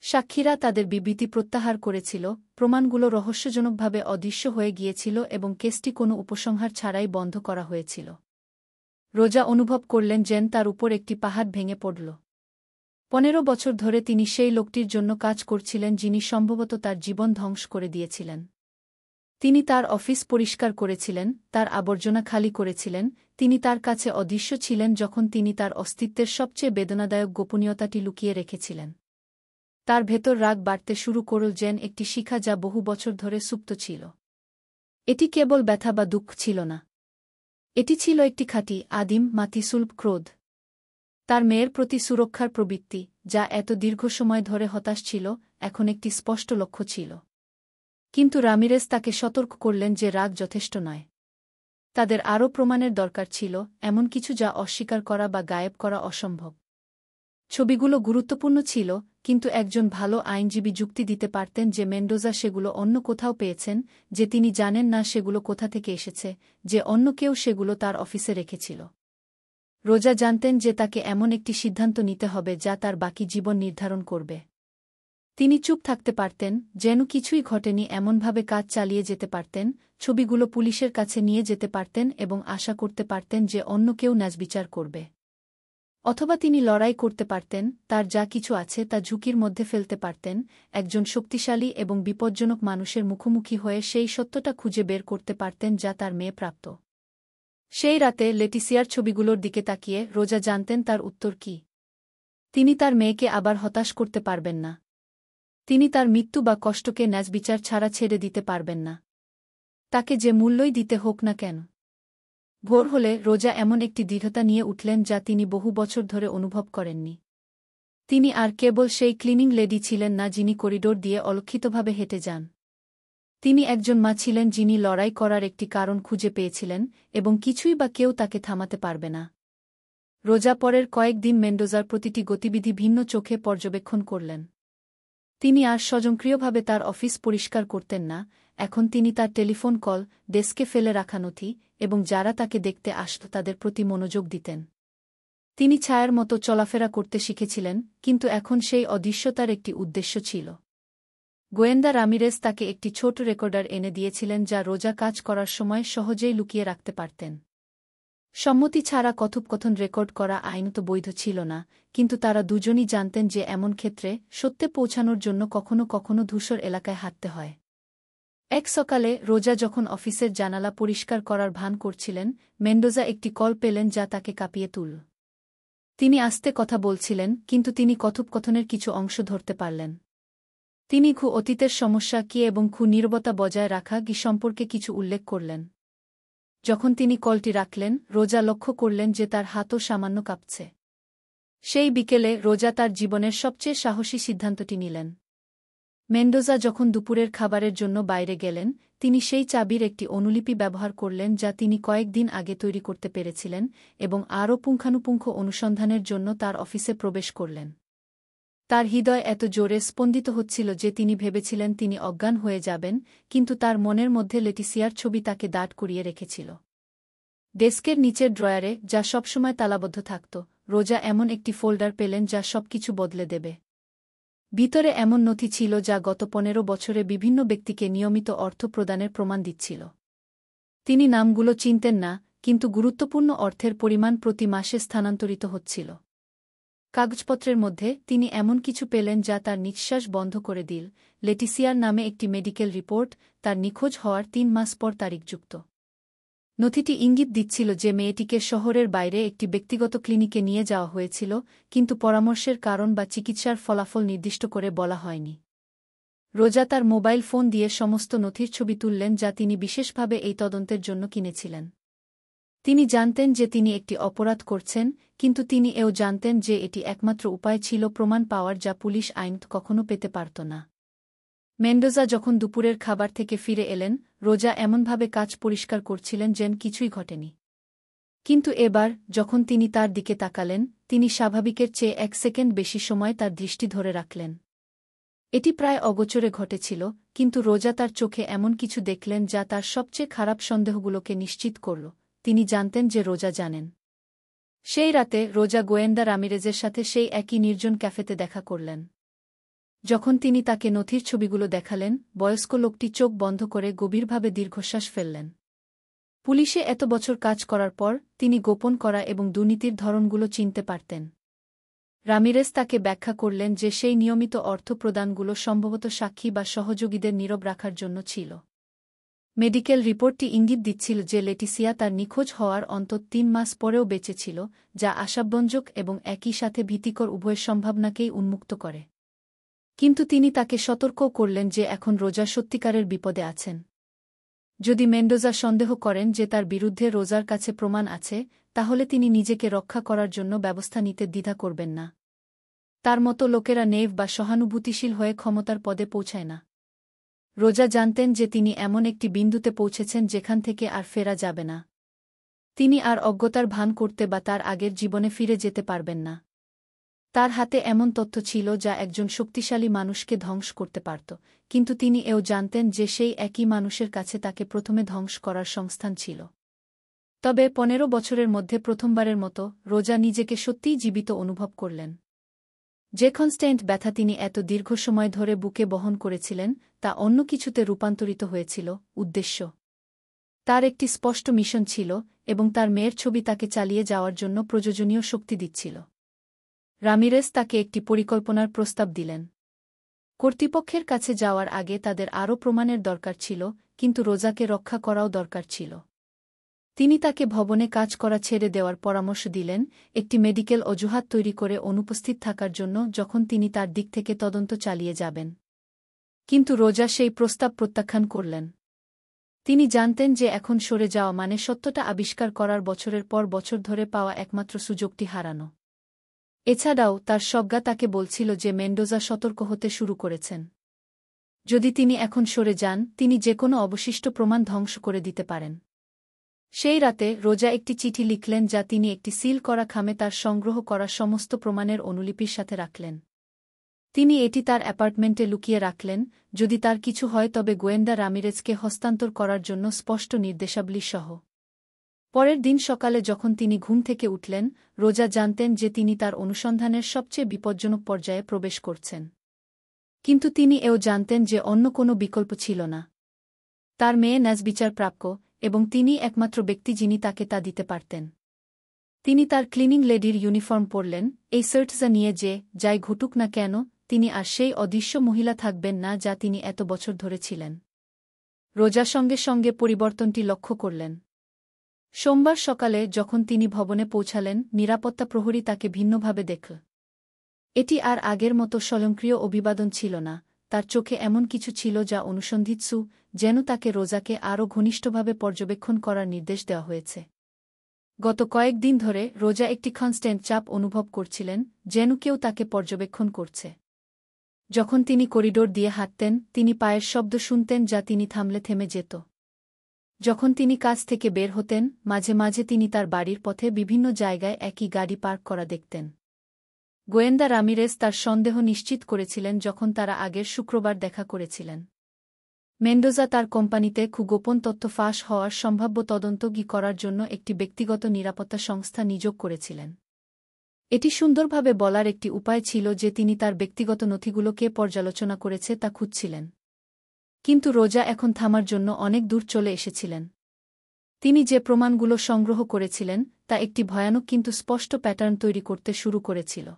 সাক্ষীরা তাদের বিবৃতি প্রত্যাহার করেছিল, প্রমাণগুলো রহস্যজনকভাবে অদৃশ্য হয়ে গিয়েছিল এবং কেসটি কোনো উপসংহার ছাড়াই বন্ধ করা হয়েছিল। রোজা অনুভব করলেন যেন তার উপর একটি পাহাড় ভেঙে পড়ল। 15 বছর ধরে তিনি সেই লোকটির জন্য কাজ করছিলেন যিনি সম্ভবত তার জীবন ধ্বংস করে দিয়েছিলেন। তিনি তার অফিস পরিষ্কার করেছিলেন, তার আবর্জনা খালি করেছিলেন, তিনি তার কাছে অদৃশ্য ছিলেন যখন তিনি তার অস্তিত্বের সবচেয়ে বেদনাদায়ক গোপনীয়তাটি লুকিয়ে রেখেছিলেন। তার ভেতর রাগ বাড়তে শুরু করল, যেন একটি শিখা যা বহু বছর ধরে সুপ্ত ছিল। এটি কেবল ব্যথা বা দুঃখ ছিল না। এটি ছিল একটি খাঁটি, আদিম, মাতৃসুলভ ক্রোধ। তার মেয়ের প্রতি সুরক্ষার প্রবৃত্তি, যা এত দীর্ঘ সময় ধরে হতাশ ছিল, এখন একটি স্পষ্ট লক্ষ্য ছিল। কিন্তু রামিরেজ তাকে সতর্ক করলেন যে রাগ যথেষ্ট নয়। তাদের আরও প্রমাণের দরকার ছিল, এমন কিছু যা অস্বীকার করা বা গায়েব করা অসম্ভব। ছবিগুলো গুরুত্বপূর্ণ ছিল, কিন্তু একজন ভালো আইনজীবী যুক্তি দিতে পারতেন যে মেন্ডোজা সেগুলো অন্য কোথাও পেয়েছেন, যে তিনি জানেন না সেগুলো কোথা থেকে এসেছে, যে অন্য কেউ সেগুলো তার অফিসে রেখেছিল। রোজা জানতেন যে তাকে এমন একটি সিদ্ধান্ত নিতে হবে যা তার বাকি জীবন নির্ধারণ করবে। তিনি চুপ থাকতে পারতেন, যেন কিছুই ঘটেনি, এমনভাবে কাজ চালিয়ে যেতে পারতেন, ছবিগুলো পুলিশের কাছে নিয়ে যেতে পারতেন এবং আশা করতে পারতেন যে অন্য কেউ ন্যায়বিচার করবে। অথবা তিনি লড়াই করতে পারতেন, তার যা কিছু আছে তা ঝুঁকির মধ্যে ফেলতে পারতেন, একজন শক্তিশালী এবং বিপজ্জনক মানুষের মুখোমুখি হয়ে সেই সত্যটা খুঁজে বের করতে পারতেন যা তার মেয়ে প্রাপ্ত। সেই রাতে লেটিসিয়ার ছবিগুলোর দিকে তাকিয়ে রোজা জানতেন তার উত্তর কী। তিনি তার মেয়েকে আবার হতাশ করতে পারবেন না। তিনি তার মৃত্যু বা কষ্টকে ন্যায়বিচার ছাড়া ছেড়ে দিতে পারবেন না, তাকে যে মূল্যই দিতে হোক না কেন। ভোর হলে রোজা এমন একটি দৃঢ়তা নিয়ে উঠলেন যা তিনি বহু বছর ধরে অনুভব করেননি। তিনি আর কেবল সেই ক্লিনিং লেডি ছিলেন না যিনি করিডোর দিয়ে অলক্ষিতভাবে হেঁটে যান। তিনি একজন মা ছিলেন যিনি লড়াই করার একটি কারণ খুঁজে পেয়েছিলেন, এবং কিছুই বা কেউ তাকে থামাতে পারবে না। রোজা পরের কয়েকদিন মেন্ডোজার প্রতিটি গতিবিধি ভিন্ন চোখে পর্যবেক্ষণ করলেন। তিনি আর স্বয়ংক্রিয়ভাবে তার অফিস পরিষ্কার করতেন না, এখন তিনি তার টেলিফোন কল, ডেস্কে ফেলে রাখা নথি, এবং যারা তাকে দেখতে আসত তাদের প্রতি মনোযোগ দিতেন। তিনি ছায়ার মতো চলাফেরা করতে শিখেছিলেন, কিন্তু এখন সেই অদৃশ্যতার একটি উদ্দেশ্য ছিল। গোয়েন্দা রামিরেজ তাকে একটি ছোট রেকর্ডার এনে দিয়েছিলেন যা রোজা কাজ করার সময় সহজেই লুকিয়ে রাখতে পারতেন। সম্মতি ছাড়া কথোপকথন রেকর্ড করা আইনত বৈধ ছিল না, কিন্তু তারা দুজনই জানতেন যে এমন ক্ষেত্রে সত্যে পৌঁছানোর জন্য কখনো কখনো ধূসর এলাকায় হাঁটতে হয়। এক সকালে রোজা যখন অফিসের জানালা পরিষ্কার করার ভান করছিলেন, মেন্ডোজা একটি কল পেলেন যা তাকে কাঁপিয়ে তুলল। তিনি আস্তে কথা বলছিলেন, কিন্তু তিনি কথোপকথনের কিছু অংশ ধরতে পারলেন। তিনি অতীতের সমস্যা কী এবং নীরবতা বজায় রাখা কি সম্পর্কে কিছু উল্লেখ করলেন। যখন তিনি কলটি রাখলেন, রোজা লক্ষ্য করলেন যে তার হাতও সামান্য কাঁপছে। সেই বিকেলে রোজা তার জীবনের সবচেয়ে সাহসী সিদ্ধান্তটি নিলেন। মেন্ডোজা যখন দুপুরের খাবারের জন্য বাইরে গেলেন, তিনি সেই চাবির একটি অনুলিপি ব্যবহার করলেন যা তিনি কয়েকদিন আগে তৈরি করতে পেরেছিলেন, এবং আরও পুঙ্খানুপুঙ্খ অনুসন্ধানের জন্য তার অফিসে প্রবেশ করলেন। তার হৃদয় এত জোরে স্পন্দিত হচ্ছিল যে তিনি ভেবেছিলেন তিনি অজ্ঞান হয়ে যাবেন, কিন্তু তার মনের মধ্যে লেটিসিয়ার ছবি তাকে দাঁড় করিয়ে রেখেছিল। ডেস্কের নিচের ড্রয়ারে, যা সবসময় তালাবদ্ধ থাকত, রোজা এমন একটি ফোল্ডার পেলেন যা সবকিছু বদলে দেবে। ভিতরে এমন নথি ছিল যা গত 15 বছরে বিভিন্ন ব্যক্তিকে নিয়মিত অর্থ প্রদানের প্রমাণ দিচ্ছিল। তিনি নামগুলো চিনতেন না, কিন্তু গুরুত্বপূর্ণ অর্থের পরিমাণ প্রতি মাসে স্থানান্তরিত হচ্ছিল। কাগজপত্রের মধ্যে তিনি এমন কিছু পেলেন যা তার নিঃশ্বাস বন্ধ করে দিল। লেটিসিয়ার নামে একটি মেডিকেল রিপোর্ট, তার নিখোঁজ হওয়ার 3 মাস পর তারিখযুক্ত। নথিটি ইঙ্গিত দিচ্ছিল যে মেয়েটিকে শহরের বাইরে একটি ব্যক্তিগত ক্লিনিকে নিয়ে যাওয়া হয়েছিল, কিন্তু পরামর্শের কারণ বা চিকিৎসার ফলাফল নির্দিষ্ট করে বলা হয়নি। রোজা তার মোবাইল ফোন দিয়ে সমস্ত নথির ছবি তুললেন যা তিনি বিশেষভাবে এই তদন্তের জন্য কিনেছিলেন। তিনি জানতেন যে তিনি একটি অপরাধ করছেন, কিন্তু তিনি এও জানতেন যে এটি একমাত্র উপায় ছিল প্রমাণ পাওয়ার যা পুলিশ আইনত কখনো পেতে পারত না। মেন্ডোজা যখন দুপুরের খাবার থেকে ফিরে এলেন, রোজা এমনভাবে কাজ পরিষ্কার করছিলেন যেন কিছুই ঘটেনি। কিন্তু এবার, যখন তিনি তার দিকে তাকালেন, তিনি স্বাভাবিকের চেয়ে 1 সেকেন্ড বেশি সময় তার দৃষ্টি ধরে রাখলেন। এটি প্রায় অগোচরে ঘটেছিল, কিন্তু রোজা তার চোখে এমন কিছু দেখলেন যা তার সবচেয়ে খারাপ সন্দেহগুলোকে নিশ্চিত করল। তিনি জানতেন যে রোজা জানেন। সেই রাতে রোজা গোয়েন্দা রামিরেজের সাথে সেই একই নির্জন ক্যাফেতে দেখা করলেন। যখন তিনি তাকে নথির ছবিগুলো দেখালেন, বয়স্ক লোকটি চোখ বন্ধ করে গভীরভাবে দীর্ঘশ্বাস ফেললেন। পুলিশে এত বছর কাজ করার পর তিনি গোপন করা এবং দুর্নীতির ধরনগুলো চিনতে পারতেন। রামিরেজ তাকে ব্যাখ্যা করলেন যে সেই নিয়মিত অর্থ প্রদানগুলো সম্ভবত সাক্ষী বা সহযোগীদের নীরব রাখার জন্য ছিল। মেডিকেল রিপোর্টটি ইঙ্গিত দিচ্ছিল যে লেটিসিয়া তার নিখোঁজ হওয়ার অন্তত ৩ মাস পরেও বেঁচে ছিল, যা আশাব্যঞ্জক এবং একই সাথে ভীতিকর উভয় সম্ভাবনাকেই উন্মুক্ত করে। কিন্তু তিনি তাকে সতর্কও করলেন যে এখন রোজা সত্যিকারের বিপদে আছেন। যদি মেন্ডোজা সন্দেহ করেন যে তার বিরুদ্ধে রোজার কাছে প্রমাণ আছে, তাহলে তিনি নিজেকে রক্ষা করার জন্য ব্যবস্থা নিতে দ্বিধা করবেন না। তার মতো লোকেরা নেইভ বা সহানুভূতিশীল হয়ে ক্ষমতার পদে পৌঁছায় না। রোজা জানতেন যে তিনি এমন একটি বিন্দুতে পৌঁছেছেন যেখান থেকে আর ফেরা যাবে না। তিনি আর অজ্ঞতার ভান করতে বা তার আগের জীবনে ফিরে যেতে পারবেন না। তার হাতে এমন তথ্য ছিল যা একজন শক্তিশালী মানুষকে ধ্বংস করতে পারত, কিন্তু তিনি এও জানতেন যে সেই একই মানুষের কাছে তাকে প্রথমে ধ্বংস করার সংস্থান ছিল। তবে ১৫ বছরের মধ্যে প্রথমবারের মতো রোজা নিজেকে সত্যিই জীবিত অনুভব করলেন। যে কনস্ট্যান্ট ব্যথা তিনি এত দীর্ঘ সময় ধরে বুকে বহন করেছিলেন, তা অন্য কিছুতে রূপান্তরিত হয়েছিল, উদ্দেশ্য। তার একটি স্পষ্ট মিশন ছিল, এবং তার মেয়ের ছবি তাকে চালিয়ে যাওয়ার জন্য প্রয়োজনীয় শক্তি দিচ্ছিল। রামিরেজ তাকে একটি পরিকল্পনার প্রস্তাব দিলেন। কর্তৃপক্ষের কাছে যাওয়ার আগে তাদের আরও প্রমাণের দরকার ছিল, কিন্তু রোজাকে রক্ষা করাও দরকার ছিল। তিনি তাকে ভবনে কাজ করা ছেড়ে দেওয়ার পরামর্শ দিলেন, একটি মেডিকেল অজুহাত তৈরি করে অনুপস্থিত থাকার জন্য যখন তিনি তার দিক থেকে তদন্ত চালিয়ে যাবেন। কিন্তু রোজা সেই প্রস্তাব প্রত্যাখ্যান করলেন। তিনি জানতেন যে এখন সরে যাওয়া মানে সত্যটা আবিষ্কার করার বছরের পর বছর ধরে পাওয়া একমাত্র সুযোগটি হারানো। এছাড়াও তার সজ্ঞা তাকে বলছিল যে মেন্ডোজা সতর্ক হতে শুরু করেছেন। যদি তিনি এখন সরে যান, তিনি যেকোনো অবশিষ্ট প্রমাণ ধ্বংস করে দিতে পারেন। সেই রাতে রোজা একটি চিঠি লিখলেন যা তিনি একটি সিল করা খামে তার সংগ্রহ করা সমস্ত প্রমাণের অনুলিপির সাথে রাখলেন। তিনি এটি তার অ্যাপার্টমেন্টে লুকিয়ে রাখলেন, যদি তার কিছু হয় তবে গোয়েন্দা রামিরেজকে হস্তান্তর করার জন্য স্পষ্ট নির্দেশাবলী সহ। পরের দিন সকালে যখন তিনি ঘুম থেকে উঠলেন, রোজা জানতেন যে তিনি তার অনুসন্ধানের সবচেয়ে বিপজ্জনক পর্যায়ে প্রবেশ করছেন। কিন্তু তিনি এও জানতেন যে অন্য কোনো বিকল্প ছিল না। তার মেয়ে ন্যায়বিচার প্রাপ্য, এবং তিনিই একমাত্র ব্যক্তি যিনি তাকে তা দিতে পারতেন। তিনি তার ক্লিনিং লেডির ইউনিফর্ম পরলেন, এই সার্টসা নিয়ে যে, যাই ঘটুক না কেন, তিনি আর সেই অদৃশ্য মহিলা থাকবেন না যা তিনি এত বছর ধরে ছিলেন। রোজা সঙ্গে সঙ্গে পরিবর্তনটি লক্ষ্য করলেন। সোমবার সকালে যখন তিনি ভবনে পৌঁছালেন, নিরাপত্তা প্রহরী তাকে ভিন্নভাবে দেখল। এটি আর আগের মতো স্বয়ংক্রিয় অভিবাদন ছিল না, তার চোখে এমন কিছু ছিল যা অনুসন্ধিৎসু, যেন তাকে রোজাকে আরও ঘনিষ্ঠভাবে পর্যবেক্ষণ করার নির্দেশ দেওয়া হয়েছে। গত কয়েকদিন ধরে রোজা একটি কনস্ট্যান্ট চাপ অনুভব করছিলেন, যেন কেউ তাকে পর্যবেক্ষণ করছে। যখন তিনি করিডোর দিয়ে হাঁটতেন, তিনি পায়ের শব্দ শুনতেন যা তিনি থামলে থেমে যেত। যখন তিনি কাজ থেকে বের হতেন, মাঝে মাঝে তিনি তার বাড়ির পথে বিভিন্ন জায়গায় একই গাড়ি পার্ক করা দেখতেন। গোয়েন্দা রামিরেজ তার সন্দেহ নিশ্চিত করেছিলেন যখন তারা আগের শুক্রবার দেখা করেছিলেন। মেন্ডোজা তার কোম্পানিতে গোপন তথ্য ফাঁস হওয়ার সম্ভাব্য তদন্ত করার জন্য একটি ব্যক্তিগত নিরাপত্তা সংস্থা নিয়োগ করেছিলেন। এটি সুন্দরভাবে বলার একটি উপায় ছিল যে তিনি তার ব্যক্তিগত নথিগুলোকে পর্যালোচনা করেছে তা খুঁজছিলেন। কিন্তু রোজা এখন থামার জন্য অনেক দূর চলে এসেছিলেন। তিনি যে প্রমাণগুলো সংগ্রহ করেছিলেন তা একটি ভয়ানক কিন্তু স্পষ্ট প্যাটার্ন তৈরি করতে শুরু করেছিল।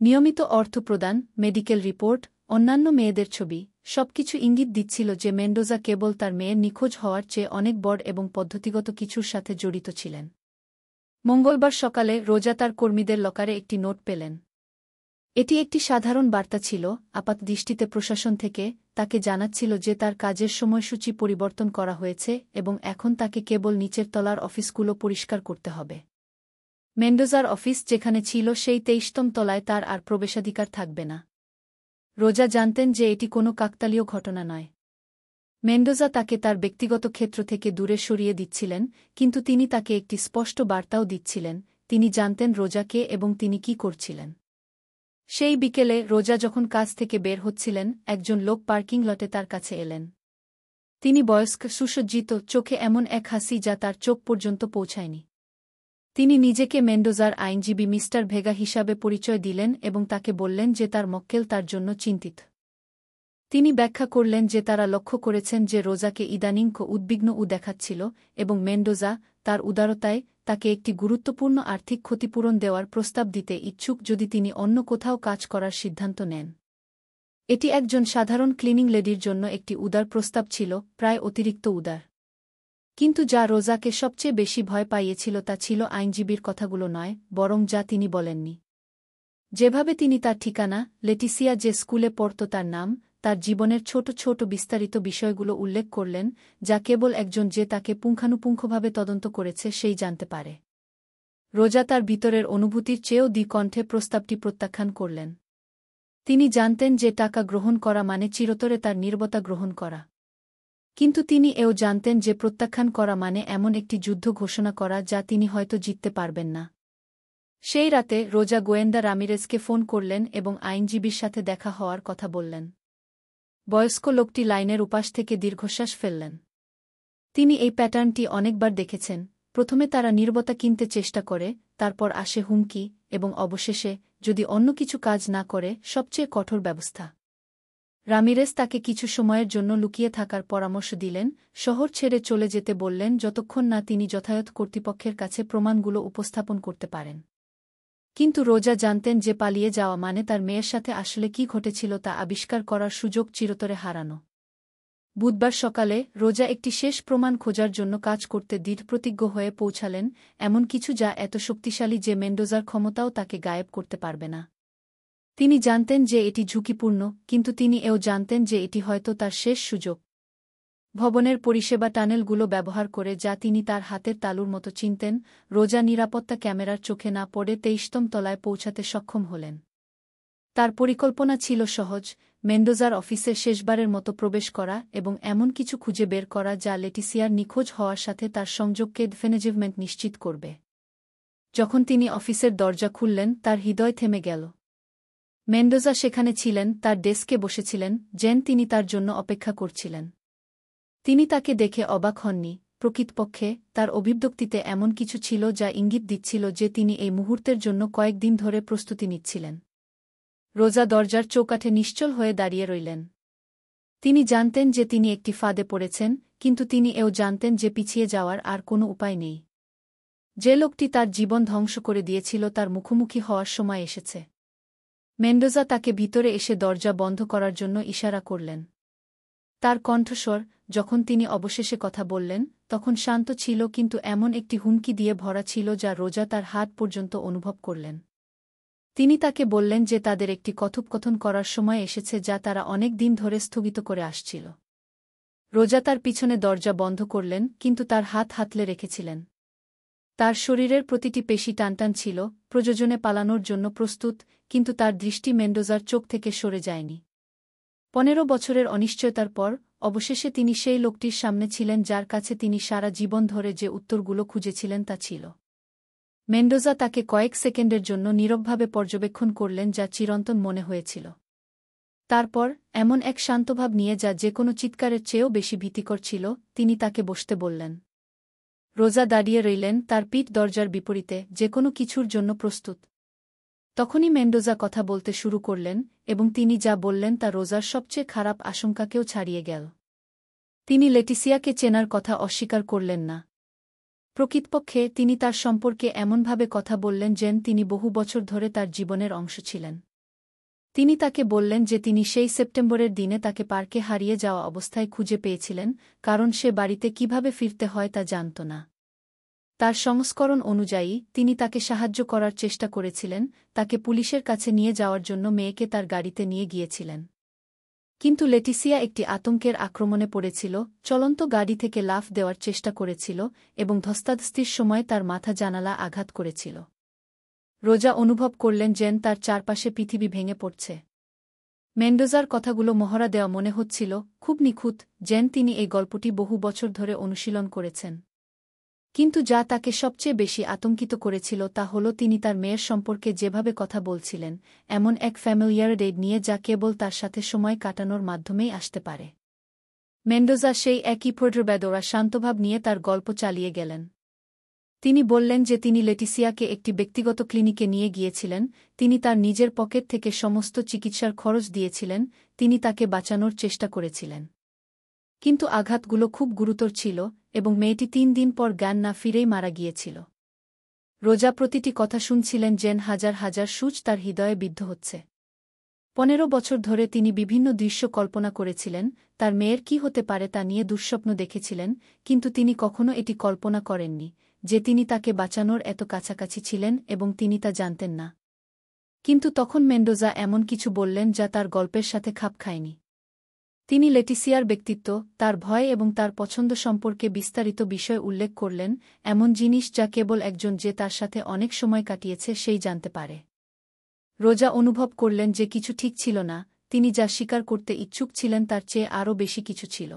নিয়মিত অর্থ প্রদান, মেডিকেল রিপোর্ট, অন্যান্য মেয়েদের ছবি, সবকিছু ইঙ্গিত দিচ্ছিল যে মেন্ডোজা কেবল তার মেয়ের নিখোঁজ হওয়ার চেয়ে অনেক বড় এবং পদ্ধতিগত কিছুর সাথে জড়িত ছিলেন। মঙ্গলবার সকালে রোজা তার কর্মীদের লকারে একটি নোট পেলেন। এটি একটি সাধারণ বার্তা ছিল, আপাতদৃষ্টিতে প্রশাসন থেকে, তাকে জানাচ্ছিল যে তার কাজের সময়সূচি পরিবর্তন করা হয়েছে এবং এখন তাকে কেবল নিচের তলার অফিসগুলো পরিষ্কার করতে হবে। মেন্ডোজার অফিস যেখানে ছিল সেই ২৩তম তলায় তার আর প্রবেশাধিকার থাকবে না। রোজা জানতেন যে এটি কোনো কাকতালীয় ঘটনা নয়। মেন্ডোজা তাকে তার ব্যক্তিগত ক্ষেত্র থেকে দূরে সরিয়ে দিচ্ছিলেন, কিন্তু তিনি তাকে একটি স্পষ্ট বার্তাও দিচ্ছিলেন, তিনি জানতেন রোজা কে এবং তিনি কি করছিলেন। সেই বিকেলে রোজা যখন কাজ থেকে বের হচ্ছিলেন, একজন লোক পার্কিং লটে তার কাছে এলেন। তিনি বয়স্ক, সুসজ্জিত, চোখে এমন এক হাসি যা তার চোখ পর্যন্ত পৌঁছায়নি। তিনি নিজেকে মেন্ডোজার আইনজীবী মিস্টার ভেগা হিসাবে পরিচয় দিলেন এবং তাকে বললেন যে তার মক্কেল তার জন্য চিন্তিত। তিনি ব্যাখ্যা করলেন যে তারা লক্ষ্য করেছেন যে রোজাকে ইদানিং উদ্বিগ্ন দেখাচ্ছিল এবং মেন্ডোজা তার উদারতায় তাকে একটি গুরুত্বপূর্ণ আর্থিক ক্ষতিপূরণ দেওয়ার প্রস্তাব দিতে ইচ্ছুক যদি তিনি অন্য কোথাও কাজ করার সিদ্ধান্ত নেন। এটি একজন সাধারণ ক্লিনিং লেডির জন্য একটি উদার প্রস্তাব ছিল, প্রায় অতিরিক্ত উদার। কিন্তু যা রোজাকে সবচেয়ে বেশি ভয় পাইয়েছিল তা ছিল আইনজীবীর কথাগুলো নয়, বরং যা তিনি বলেননি। যেভাবে তিনি তার ঠিকানা, লেটিসিয়া যে স্কুলে পড়ত তার নাম, তার জীবনের ছোট ছোট বিস্তারিত বিষয়গুলো উল্লেখ করলেন, যা কেবল একজন যে তাকে পুঙ্খানুপুঙ্খভাবে তদন্ত করেছে সেই জানতে পারে। রোজা তার ভিতরের অনুভূতির চেয়েও দ্বিকণ্ঠে প্রস্তাবটি প্রত্যাখ্যান করলেন। তিনি জানতেন যে টাকা গ্রহণ করা মানে চিরতরে তার নীরবতা গ্রহণ করা। কিন্তু তিনি এও জানতেন যে প্রত্যাখ্যান করা মানে এমন একটি যুদ্ধ ঘোষণা করা যা তিনি হয়তো জিততে পারবেন না। সেই রাতে রোজা গোয়েন্দা রামিরেজকে ফোন করলেন এবং আইনজীবীর সাথে দেখা হওয়ার কথা বললেন। বয়স্ক লোকটি লাইনের উপাস থেকে দীর্ঘশ্বাস ফেললেন। তিনি এই প্যাটার্নটি অনেকবার দেখেছেন। প্রথমে তারা নীরবতা কিনতে চেষ্টা করে, তারপর আসে হুমকি, এবং অবশেষে, যদি অন্য কিছু কাজ না করে, সবচেয়ে কঠোর ব্যবস্থা। রামিরেজ তাকে কিছু সময়ের জন্য লুকিয়ে থাকার পরামর্শ দিলেন, শহর ছেড়ে চলে যেতে বললেন যতক্ষণ না তিনি যথাযথ কর্তৃপক্ষের কাছে প্রমাণগুলো উপস্থাপন করতে পারেন। কিন্তু রোজা জানতেন যে পালিয়ে যাওয়া মানে তার মেয়ের সাথে আসলে কি ঘটেছিল তা আবিষ্কার করার সুযোগ চিরতরে হারানো। বুধবার সকালে রোজা একটি শেষ প্রমাণ খোঁজার জন্য কাজ করতে দৃঢ়প্রতিজ্ঞ হয়ে পৌঁছালেন, এমন কিছু যা এত শক্তিশালী যে মেন্ডোজার ক্ষমতাও তাকে গায়েব করতে পারবে না। তিনি জানতেন যে এটি ঝুঁকিপূর্ণ, কিন্তু তিনি এও জানতেন যে এটি হয়তো তার শেষ সুযোগ। ভবনের পরিষেবা টানেলগুলো ব্যবহার করে যা তিনি তার হাতের তালুর মতো চিনতেন, রোজা নিরাপত্তা ক্যামেরার চোখে না পড়ে ২৩তম তলায় পৌঁছাতে সক্ষম হলেন। তার পরিকল্পনা ছিল সহজ, মেন্ডোজার অফিসে শেষবারের মতো প্রবেশ করা এবং এমন কিছু খুঁজে বের করা যা লেটিসিয়ার নিখোঁজ হওয়ার সাথে তার সংযোগকে ডেফিনিটিভমেন্ট নিশ্চিত করবে। যখন তিনি অফিসের দরজা খুললেন, তার হৃদয় থেমে গেল। মেন্ডোজা সেখানে ছিলেন, তার ডেস্কে বসেছিলেন, যেন তিনি তার জন্য অপেক্ষা করছিলেন। তিনি তাকে দেখে অবাক হননি। প্রকৃতপক্ষে তার অভিব্যক্তিতে এমন কিছু ছিল যা ইঙ্গিত দিচ্ছিল যে তিনি এই মুহূর্তের জন্য কয়েকদিন ধরে প্রস্তুতি নিচ্ছিলেন। রোজা দরজার চৌকাঠে নিশ্চল হয়ে দাঁড়িয়ে রইলেন। তিনি জানতেন যে তিনি একটি ফাঁদে পড়েছেন, কিন্তু তিনি এও জানতেন যে পিছিয়ে যাওয়ার আর কোনো উপায় নেই। যে লোকটি তার জীবন ধ্বংস করে দিয়েছিল তার মুখোমুখি হওয়ার সময় এসেছে। মেন্ডোজা তাকে ভিতরে এসে দরজা বন্ধ করার জন্য ইশারা করলেন। তার কণ্ঠস্বর, যখন তিনি অবশেষে কথা বললেন, তখন শান্ত ছিল কিন্তু এমন একটি হুমকি দিয়ে ভরা ছিল যা রোজা তার হাত পর্যন্ত অনুভব করলেন। তিনি তাকে বললেন যে তাদের একটি কথোপকথন করার সময় এসেছে যা তারা অনেক দিন ধরে স্থগিত করে আসছিল। রোজা তার পিছনে দরজা বন্ধ করলেন, কিন্তু তার হাত হাতলে রেখেছিলেন। তার শরীরের প্রতিটি পেশি টানটান ছিল, প্রয়োজনে পালানোর জন্য প্রস্তুত, কিন্তু তার দৃষ্টি মেন্ডোজার চোখ থেকে সরে যায়নি। ১৫ বছরের অনিশ্চয়তার পর, অবশেষে তিনি সেই লোকটির সামনে ছিলেন যার কাছে তিনি সারা জীবন ধরে যে উত্তরগুলো খুঁজেছিলেন তা ছিল। মেন্ডোজা তাকে কয়েক সেকেন্ডের জন্য নীরবভাবে পর্যবেক্ষণ করলেন যা চিরন্তন মনে হয়েছিল। তারপর, এমন এক শান্তভাব নিয়ে যা যেকোনো চিৎকারের চেয়েও বেশি ভীতিকর ছিল, তিনি তাকে বসতে বললেন। রোজা দাঁড়িয়ে রইলেন, তার পিঠ দরজার বিপরীতে, যেকোনো কিছুর জন্য প্রস্তুত। তখনই মেন্ডোজা কথা বলতে শুরু করলেন, এবং তিনি যা বললেন তা রোজার সবচেয়ে খারাপ আশঙ্কাকেও ছাড়িয়ে গেল। তিনি লেটিসিয়াকে চেনার কথা অস্বীকার করলেন না। প্রকৃতপক্ষে তিনি তার সম্পর্কে এমনভাবে কথা বললেন যেন তিনি বহু বছর ধরে তার জীবনের অংশ ছিলেন। তিনি তাকে বললেন যে তিনি সেই সেপ্টেম্বরের দিনে তাকে পার্কে হারিয়ে যাওয়া অবস্থায় খুঁজে পেয়েছিলেন, কারণ সে বাড়িতে কিভাবে ফিরতে হয় তা জানত না। তার সংস্করণ অনুযায়ী, তিনি তাকে সাহায্য করার চেষ্টা করেছিলেন, তাকে পুলিশের কাছে নিয়ে যাওয়ার জন্য মেয়েকে তার গাড়িতে নিয়ে গিয়েছিলেন। কিন্তু লেটিসিয়া একটি আতঙ্কের আক্রমণে পড়েছিল, চলন্ত গাড়ি থেকে লাফ দেওয়ার চেষ্টা করেছিল, এবং ধস্তাধস্তির সময় তার মাথা জানালা আঘাত করেছিল। রোজা অনুভব করলেন যেন তার চারপাশে পৃথিবী ভেঙে পড়ছে। মেন্ডোজার কথাগুলো মহড়া দেওয়া মনে হচ্ছিল, খুব নিখুঁত, যেন তিনি এই গল্পটি বহু বছর ধরে অনুশীলন করেছেন। কিন্তু যা তাকে সবচেয়ে বেশি আতঙ্কিত করেছিল তা হল তিনি তার মেয়ের সম্পর্কে যেভাবে কথা বলছিলেন, এমন এক ফ্যামিলিয়ার ডেট নিয়ে যা কেবল তার সাথে সময় কাটানোর মাধ্যমেই আসতে পারে। মেন্ডোজা সেই একই প্রোড্রোবেদোরা শান্তভাব নিয়ে তার গল্প চালিয়ে গেলেন। তিনি বললেন যে তিনি লেটিসিয়াকে একটি ব্যক্তিগত ক্লিনিকে নিয়ে গিয়েছিলেন, তিনি তার নিজের পকেট থেকে সমস্ত চিকিৎসার খরচ দিয়েছিলেন, তিনি তাকে বাঁচানোর চেষ্টা করেছিলেন। কিন্তু আঘাতগুলো খুব গুরুতর ছিল, এবং মেয়েটি 3 দিন পর জ্ঞান না ফিরেই মারা গিয়েছিল। রোজা প্রতিটি কথা শুনছিলেন যেন হাজার হাজার সূচ তার হৃদয়ে বিদ্ধ হচ্ছে। 15 বছর ধরে তিনি বিভিন্ন দৃশ্য কল্পনা করেছিলেন, তার মেয়ের কি হতে পারে তা নিয়ে দুঃস্বপ্ন দেখেছিলেন, কিন্তু তিনি কখনো এটি কল্পনা করেননি যে তিনি তাকে বাঁচানোর এত কাছাকাছি ছিলেন এবং তিনি তা জানতেন না। কিন্তু তখন মেন্ডোজা এমন কিছু বললেন যা তার গল্পের সাথে খাপ খায়নি। তিনি লেটিসিয়ার ব্যক্তিত্ব, তার ভয় এবং তার পছন্দ সম্পর্কে বিস্তারিত বিষয় উল্লেখ করলেন, এমন জিনিস যা কেবল একজন যে তার সাথে অনেক সময় কাটিয়েছে সেই জানতে পারে। রোজা অনুভব করলেন যে কিছু ঠিক ছিল না, তিনি যা স্বীকার করতে ইচ্ছুক ছিলেন তার চেয়ে আরও বেশি কিছু ছিল।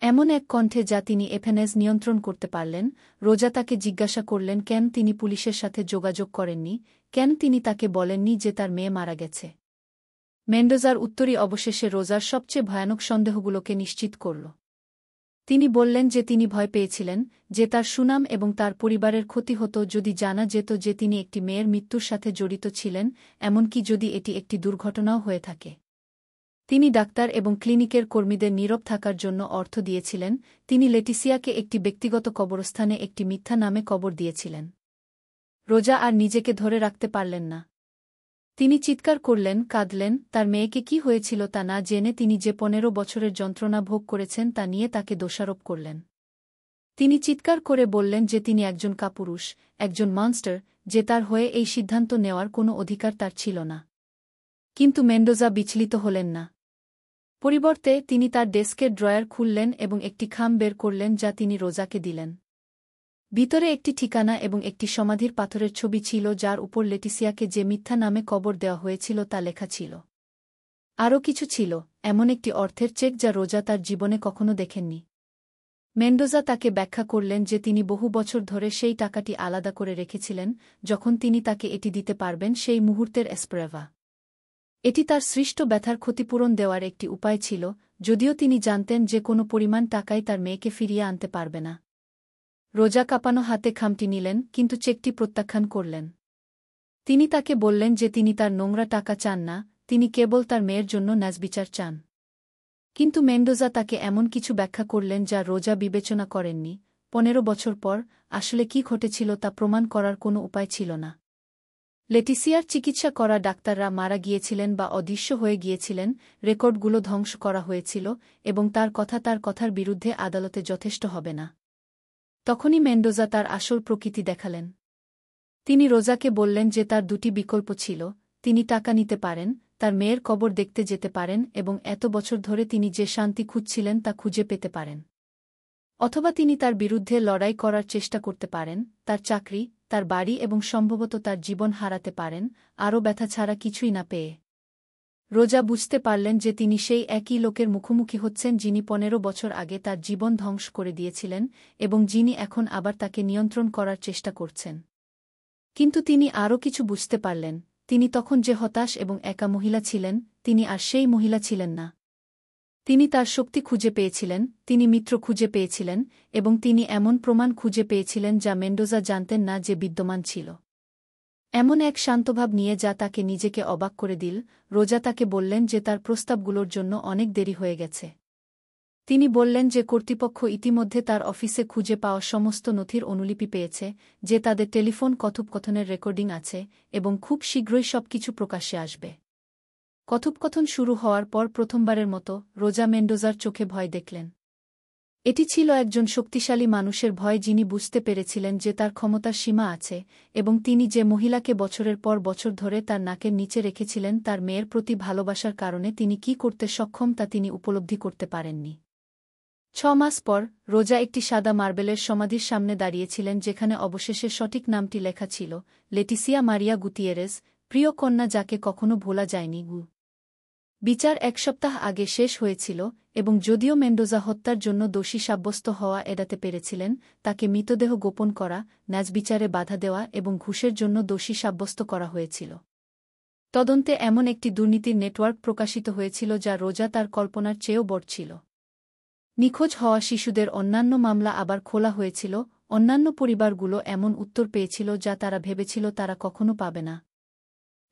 এমন এক কণ্ঠে যা তিনি এফএনএস নিয়ন্ত্রণ করতে পারলেন। রোজা তাকে জিজ্ঞাসা করলেন কেন তিনি পুলিশের সাথে যোগাযোগ করেননি, কেন তিনি তাকে বলেননি যে তার মেয়ে মারা গেছে। মেন্ডোজার উত্তরই অবশেষে রোজার সবচেয়ে ভয়ানক সন্দেহগুলোকে নিশ্চিত করল। তিনি বললেন যে তিনি ভয় পেয়েছিলেন যে তার সুনাম এবং তার পরিবারের ক্ষতি হতো যদি জানা যেত যে তিনি একটি মেয়ের মৃত্যুর সাথে জড়িত ছিলেন, এমনকি যদি এটি একটি দুর্ঘটনাও হয়ে থাকে। তিনি ডাক্তার এবং ক্লিনিকের কর্মীদের নীরব থাকার জন্য অর্থ দিয়েছিলেন, তিনি লেটিসিয়াকে একটি ব্যক্তিগত কবরস্থানে একটি মিথ্যা নামে কবর দিয়েছিলেন। রোজা আর নিজেকে ধরে রাখতে পারলেন না। তিনি চিৎকার করলেন, কাঁদলেন, তার মেয়েকে কি হয়েছিল তা না জেনে তিনি যে 15 বছরের যন্ত্রণা ভোগ করেছেন তা নিয়ে তাকে দোষারোপ করলেন। তিনি চিৎকার করে বললেন যে তিনি একজন কাপুরুষ, একজন মনস্টার, যে তার হয়ে এই সিদ্ধান্ত নেওয়ার কোনো অধিকার তার ছিল না। কিন্তু মেন্ডোজা বিচলিত হলেন না। পরিবর্তে তিনি তার ডেস্কের ড্রয়ার খুললেন এবং একটি খাম বের করলেন যা তিনি রোজাকে দিলেন। ভিতরে একটি ঠিকানা এবং একটি সমাধির পাথরের ছবি ছিল যার উপর লেটিসিয়াকে যে মিথ্যা নামে কবর দেওয়া হয়েছিল তা লেখা ছিল। আরও কিছু ছিল, এমন একটি অর্থের চেক যা রোজা তার জীবনে কখনো দেখেননি। মেন্ডোজা তাকে ব্যাখ্যা করলেন যে তিনি বহু বছর ধরে সেই টাকাটি আলাদা করে রেখেছিলেন, যখন তিনি তাকে এটি দিতে পারবেন সেই মুহূর্তের এসপ্রেভা। এটি তার সৃষ্ট ব্যথার ক্ষতিপূরণ দেওয়ার একটি উপায় ছিল, যদিও তিনি জানতেন যে কোনো পরিমাণ টাকাই তার মেয়েকে ফিরিয়ে আনতে পারবে না। রোজা কাঁপানো হাতে খামটি নিলেন, কিন্তু চেকটি প্রত্যাখ্যান করলেন। তিনি তাকে বললেন যে তিনি তার নোংরা টাকা চান না, তিনি কেবল তার মেয়ের জন্য ন্যায়বিচার চান। কিন্তু মেন্ডোজা তাকে এমন কিছু ব্যাখ্যা করলেন যা রোজা বিবেচনা করেননি। 15 বছর পর আসলে কি ঘটেছিল তা প্রমাণ করার কোনো উপায় ছিল না। লেটিসিয়ার চিকিৎসা করা ডাক্তাররা মারা গিয়েছিলেন বা অদৃশ্য হয়ে গিয়েছিলেন, রেকর্ডগুলো ধ্বংস করা হয়েছিল, এবং তার কথার বিরুদ্ধে আদালতে যথেষ্ট হবে না। তখনই মেন্ডোজা তার আসল প্রকৃতি দেখালেন। তিনি রোজাকে বললেন যে তার দুটি বিকল্প ছিল, তিনি টাকা নিতে পারেন, তার মেয়ের কবর দেখতে যেতে পারেন এবং এত বছর ধরে তিনি যে শান্তি খুঁজছিলেন তা খুঁজে পেতে পারেন। অথবা তিনি তার বিরুদ্ধে লড়াই করার চেষ্টা করতে পারেন, তার চাকরি, তার বাড়ি এবং সম্ভবত তার জীবন হারাতে পারেন, আরও ব্যথা ছাড়া কিছুই না পেয়ে। রোজা বুঝতে পারলেন যে তিনি সেই একই লোকের মুখোমুখি হচ্ছেন যিনি 15 বছর আগে তার জীবন ধ্বংস করে দিয়েছিলেন এবং যিনি এখন আবার তাকে নিয়ন্ত্রণ করার চেষ্টা করছেন। কিন্তু তিনি আরও কিছু বুঝতে পারলেন, তিনি তখন যে হতাশ এবং একা মহিলা ছিলেন, তিনি আর সেই মহিলা ছিলেন না। তিনি তার শক্তি খুঁজে পেয়েছিলেন, তিনি মিত্র খুঁজে পেয়েছিলেন, এবং তিনি এমন প্রমাণ খুঁজে পেয়েছিলেন যা মেন্ডোজা জানতেন না যে বিদ্যমান ছিল। এমন এক শান্তভাব নিয়ে যা তাকে নিজেকে অবাক করে দিল। রোজা তাকে বললেন যে তার প্রস্তাবগুলোর জন্য অনেক দেরি হয়ে গেছে। তিনি বললেন যে কর্তৃপক্ষ ইতিমধ্যে তার অফিসে খুঁজে পাওয়া সমস্ত নথির অনুলিপি পেয়েছে, যে তাদের টেলিফোন কথোপকথনের রেকর্ডিং আছে, এবং খুব শীঘ্রই সবকিছু প্রকাশ্যে আসবে। কথোপকথন শুরু হওয়ার পর প্রথমবারের মতো রোজা মেন্ডোজার চোখে ভয় দেখলেন। এটি ছিল একজন শক্তিশালী মানুষের ভয় যিনি বুঝতে পেরেছিলেন যে তার ক্ষমতার সীমা আছে, এবং তিনি যে মহিলাকে বছরের পর বছর ধরে তার নাকের নিচে রেখেছিলেন তার মেয়ের প্রতি ভালোবাসার কারণে তিনি কি করতে সক্ষম তা তিনি উপলব্ধি করতে পারেননি। 6 মাস পর রোজা একটি সাদা মার্বেলের সমাধির সামনে দাঁড়িয়েছিলেন যেখানে অবশেষে সঠিক নামটি লেখা ছিল, লেটিসিয়া মারিয়া গুতিয়েরেজ, প্রিয় কন্যা যাকে কখনো ভোলা যায়নি। বিচার এক সপ্তাহ আগে শেষ হয়েছিল এবং যদিও মেন্ডোজা হত্যার জন্য দোষী সাব্যস্ত হওয়া এড়াতে পেরেছিলেন, তাকে মৃতদেহ গোপন করা, ন্যায়বিচারে বাধা দেওয়া এবং ঘুষের জন্য দোষী সাব্যস্ত করা হয়েছিল। তদন্তে এমন একটি দুর্নীতির নেটওয়ার্ক প্রকাশিত হয়েছিল যা রোজা তার কল্পনার চেয়েও বড় ছিল। নিখোঁজ হওয়া শিশুদের অন্যান্য মামলা আবার খোলা হয়েছিল, অন্যান্য পরিবারগুলো এমন উত্তর পেয়েছিল যা তারা ভেবেছিল তারা কখনো পাবে না।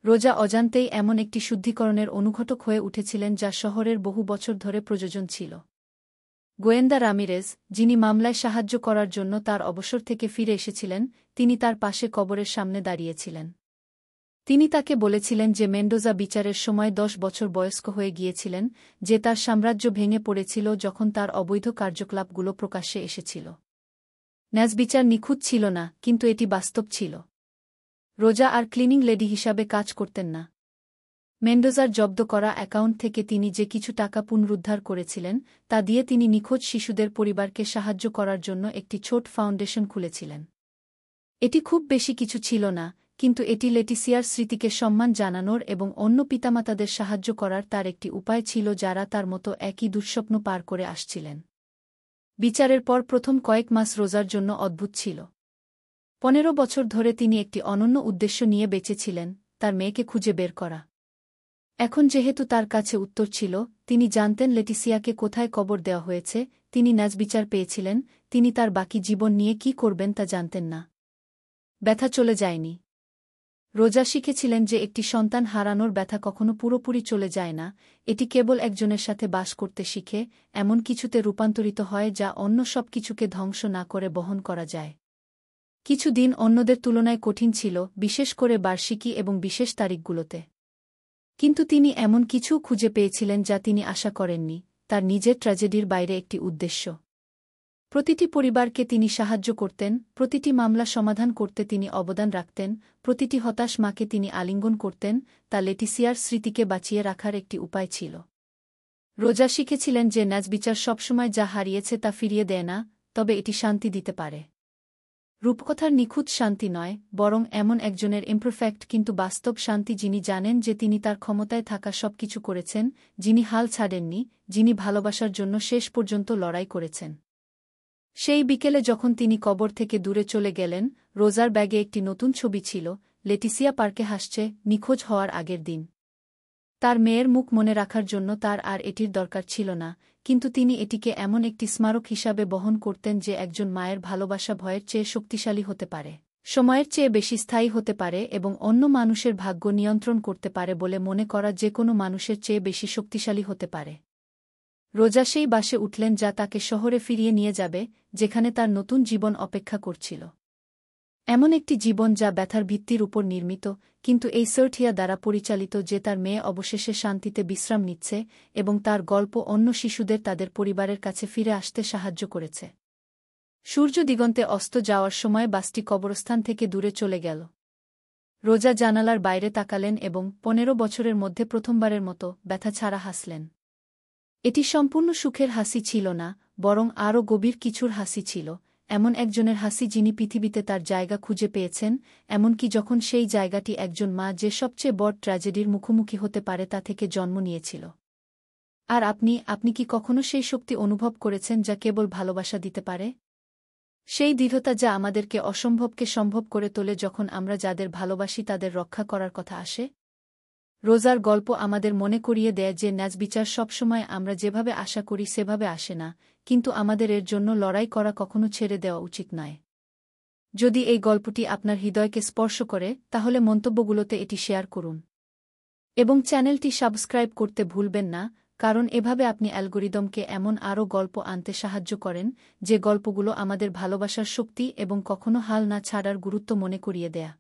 রোজা অজান্তেই এমন একটি শুদ্ধিকরণের অনুঘটক হয়ে উঠেছিলেন যা শহরের বহু বছর ধরে প্রযোজন ছিল। গোয়েন্দা রামিরেজ, যিনি মামলায় সাহায্য করার জন্য তার অবসর থেকে ফিরে এসেছিলেন, তিনি তার পাশে কবরের সামনে দাঁড়িয়েছিলেন। তিনি তাকে বলেছিলেন যে মেন্ডোজা বিচারের সময় 10 বছর বয়স্ক হয়ে গিয়েছিলেন, যে তার সাম্রাজ্য ভেঙে পড়েছিল যখন তার অবৈধ কার্যকলাপগুলো প্রকাশ্যে এসেছিল। ন্যায়বিচার নিখুঁত ছিল না, কিন্তু এটি বাস্তব ছিল। রোজা আর ক্লিনিং লেডি হিসাবে কাজ করতেন না। মেন্ডোজার জব্দ করা অ্যাকাউন্ট থেকে তিনি যে কিছু টাকা পুনরুদ্ধার করেছিলেন, তা দিয়ে তিনি নিখোঁজ শিশুদের পরিবারকে সাহায্য করার জন্য একটি ছোট ফাউন্ডেশন খুলেছিলেন। এটি খুব বেশি কিছু ছিল না, কিন্তু এটি লেটিসিয়ার স্মৃতিকে সম্মান জানানোর এবং অন্য পিতামাতাদের সাহায্য করার তার একটি উপায় ছিল যারা তার মতো একই দুঃস্বপ্ন পার করে আসছিলেন। বিচারের পর প্রথম কয়েক মাস রোজার জন্য অদ্ভুত ছিল। 15 বছর ধরে তিনি একটি অনন্য উদ্দেশ্য নিয়ে বেঁচে ছিলেন, তার মেয়েকে খুঁজে বের করা। এখন যেহেতু তার কাছে উত্তর ছিল, তিনি জানতেন লেটিসিয়াকে কোথায় কবর দেওয়া হয়েছে, তিনি ন্যায়বিচার পেয়েছিলেন, তিনি তার বাকি জীবন নিয়ে কি করবেন তা জানতেন না। ব্যথা চলে যায়নি। রোজা শিখেছিলেন যে একটি সন্তান হারানোর ব্যথা কখনো পুরোপুরি চলে যায় না, এটি কেবল একজনের সাথে বাস করতে শিখে, এমন কিছুতে রূপান্তরিত হয় যা অন্য সব কিছুকে ধ্বংস না করে বহন করা যায়। কিছু দিন অন্যদের তুলনায় কঠিন ছিল, বিশেষ করে বার্ষিকী এবং বিশেষ তারিখগুলোতে। কিন্তু তিনি এমন কিছু খুঁজে পেয়েছিলেন যা তিনি আশা করেননি, তার নিজের ট্র্যাজেডির বাইরে একটি উদ্দেশ্য। প্রতিটি পরিবারকে তিনি সাহায্য করতেন, প্রতিটি মামলা সমাধান করতে তিনি অবদান রাখতেন, প্রতিটি হতাশ মাকে তিনি আলিঙ্গন করতেন, তা লেটিসিয়ার স্মৃতিকে বাঁচিয়ে রাখার একটি উপায় ছিল। রোজা শিখেছিলেন যে ন্যায়বিচার সবসময় যা হারিয়েছে তা ফিরিয়ে দেয় না, তবে এটি শান্তি দিতে পারে। রূপকথার নিখুঁত শান্তি নয়, বরং এমন একজনের ইমপারফেক্ট কিন্তু বাস্তব শান্তি যিনি জানেন যে তিনি তার ক্ষমতায় থাকা সবকিছু করেছেন, যিনি হাল ছাড়েননি, যিনি ভালোবাসার জন্য শেষ পর্যন্ত লড়াই করেছেন। সেই বিকেলে যখন তিনি কবর থেকে দূরে চলে গেলেন, রোজার ব্যাগে একটি নতুন ছবি ছিল, লেটিসিয়া পার্কে হাসছে, নিখোঁজ হওয়ার আগের দিন। তার মেয়ের মুখ মনে রাখার জন্য তার আর এটির দরকার ছিল না, কিন্তু তিনি এটিকে এমন একটি স্মারক হিসাবে বহন করতেন যে একজন মায়ের ভালোবাসা ভয়ের চেয়ে শক্তিশালী হতে পারে, সময়ের চেয়ে বেশি স্থায়ী হতে পারে এবং অন্য মানুষের ভাগ্য নিয়ন্ত্রণ করতে পারে বলে মনে করা যে কোনো মানুষের চেয়ে বেশি শক্তিশালী হতে পারে। রোজা সেই বাসে উঠলেন যা তাকে শহরে ফিরিয়ে নিয়ে যাবে, যেখানে তার নতুন জীবন অপেক্ষা করছিল। এমন একটি জীবন যা ব্যথার ভিত্তির উপর নির্মিত, কিন্তু এই সার্থিয়া দ্বারা পরিচালিত যে তার মেয়ে অবশেষে শান্তিতে বিশ্রাম নিচ্ছে এবং তার গল্প অন্য শিশুদের তাদের পরিবারের কাছে ফিরে আসতে সাহায্য করেছে। সূর্য দিগন্তে অস্ত যাওয়ার সময় বাসটি কবরস্থান থেকে দূরে চলে গেল। রোজা জানালার বাইরে তাকালেন এবং 15 বছরের মধ্যে প্রথমবারের মতো ব্যথা ছাড়া হাসলেন। এটি সম্পূর্ণ সুখের হাসি ছিল না, বরং আরও গভীর কিছুর হাসি ছিল, এমন একজনের হাসি যিনি পৃথিবীতে তার জায়গা খুঁজে পেয়েছেন, এমনকি যখন সেই জায়গাটি একজন মা যে সবচেয়ে বড় ট্র্যাজেডির মুখোমুখি হতে পারে তা থেকে জন্ম নিয়েছিল। আর আপনি কি কখনো সেই শক্তি অনুভব করেছেন যা কেবল ভালোবাসা দিতে পারে? সেই দৃঢ়তা যা আমাদেরকে অসম্ভবকে সম্ভব করে তোলে যখন আমরা যাদের ভালোবাসি তাদের রক্ষা করার কথা আসে? রোজার গল্প আমাদের মনে করিয়ে দেয় যে ন্যায়বিচার সবসময় আমরা যেভাবে আশা করি সেভাবে আসে না, কিন্তু আমাদের এর জন্য লড়াই করা কখনো ছেড়ে দেওয়া উচিত নয়। যদি এই গল্পটি আপনার হৃদয়কে স্পর্শ করে, তাহলে মন্তব্যগুলোতে এটি শেয়ার করুন এবং চ্যানেলটি সাবস্ক্রাইব করতে ভুলবেন না, কারণ এভাবে আপনি অ্যালগরিদমকে এমন আরও গল্প আনতে সাহায্য করেন, যে গল্পগুলো আমাদের ভালোবাসার শক্তি এবং কখনো হাল না ছাড়ার গুরুত্ব মনে করিয়ে দেয়।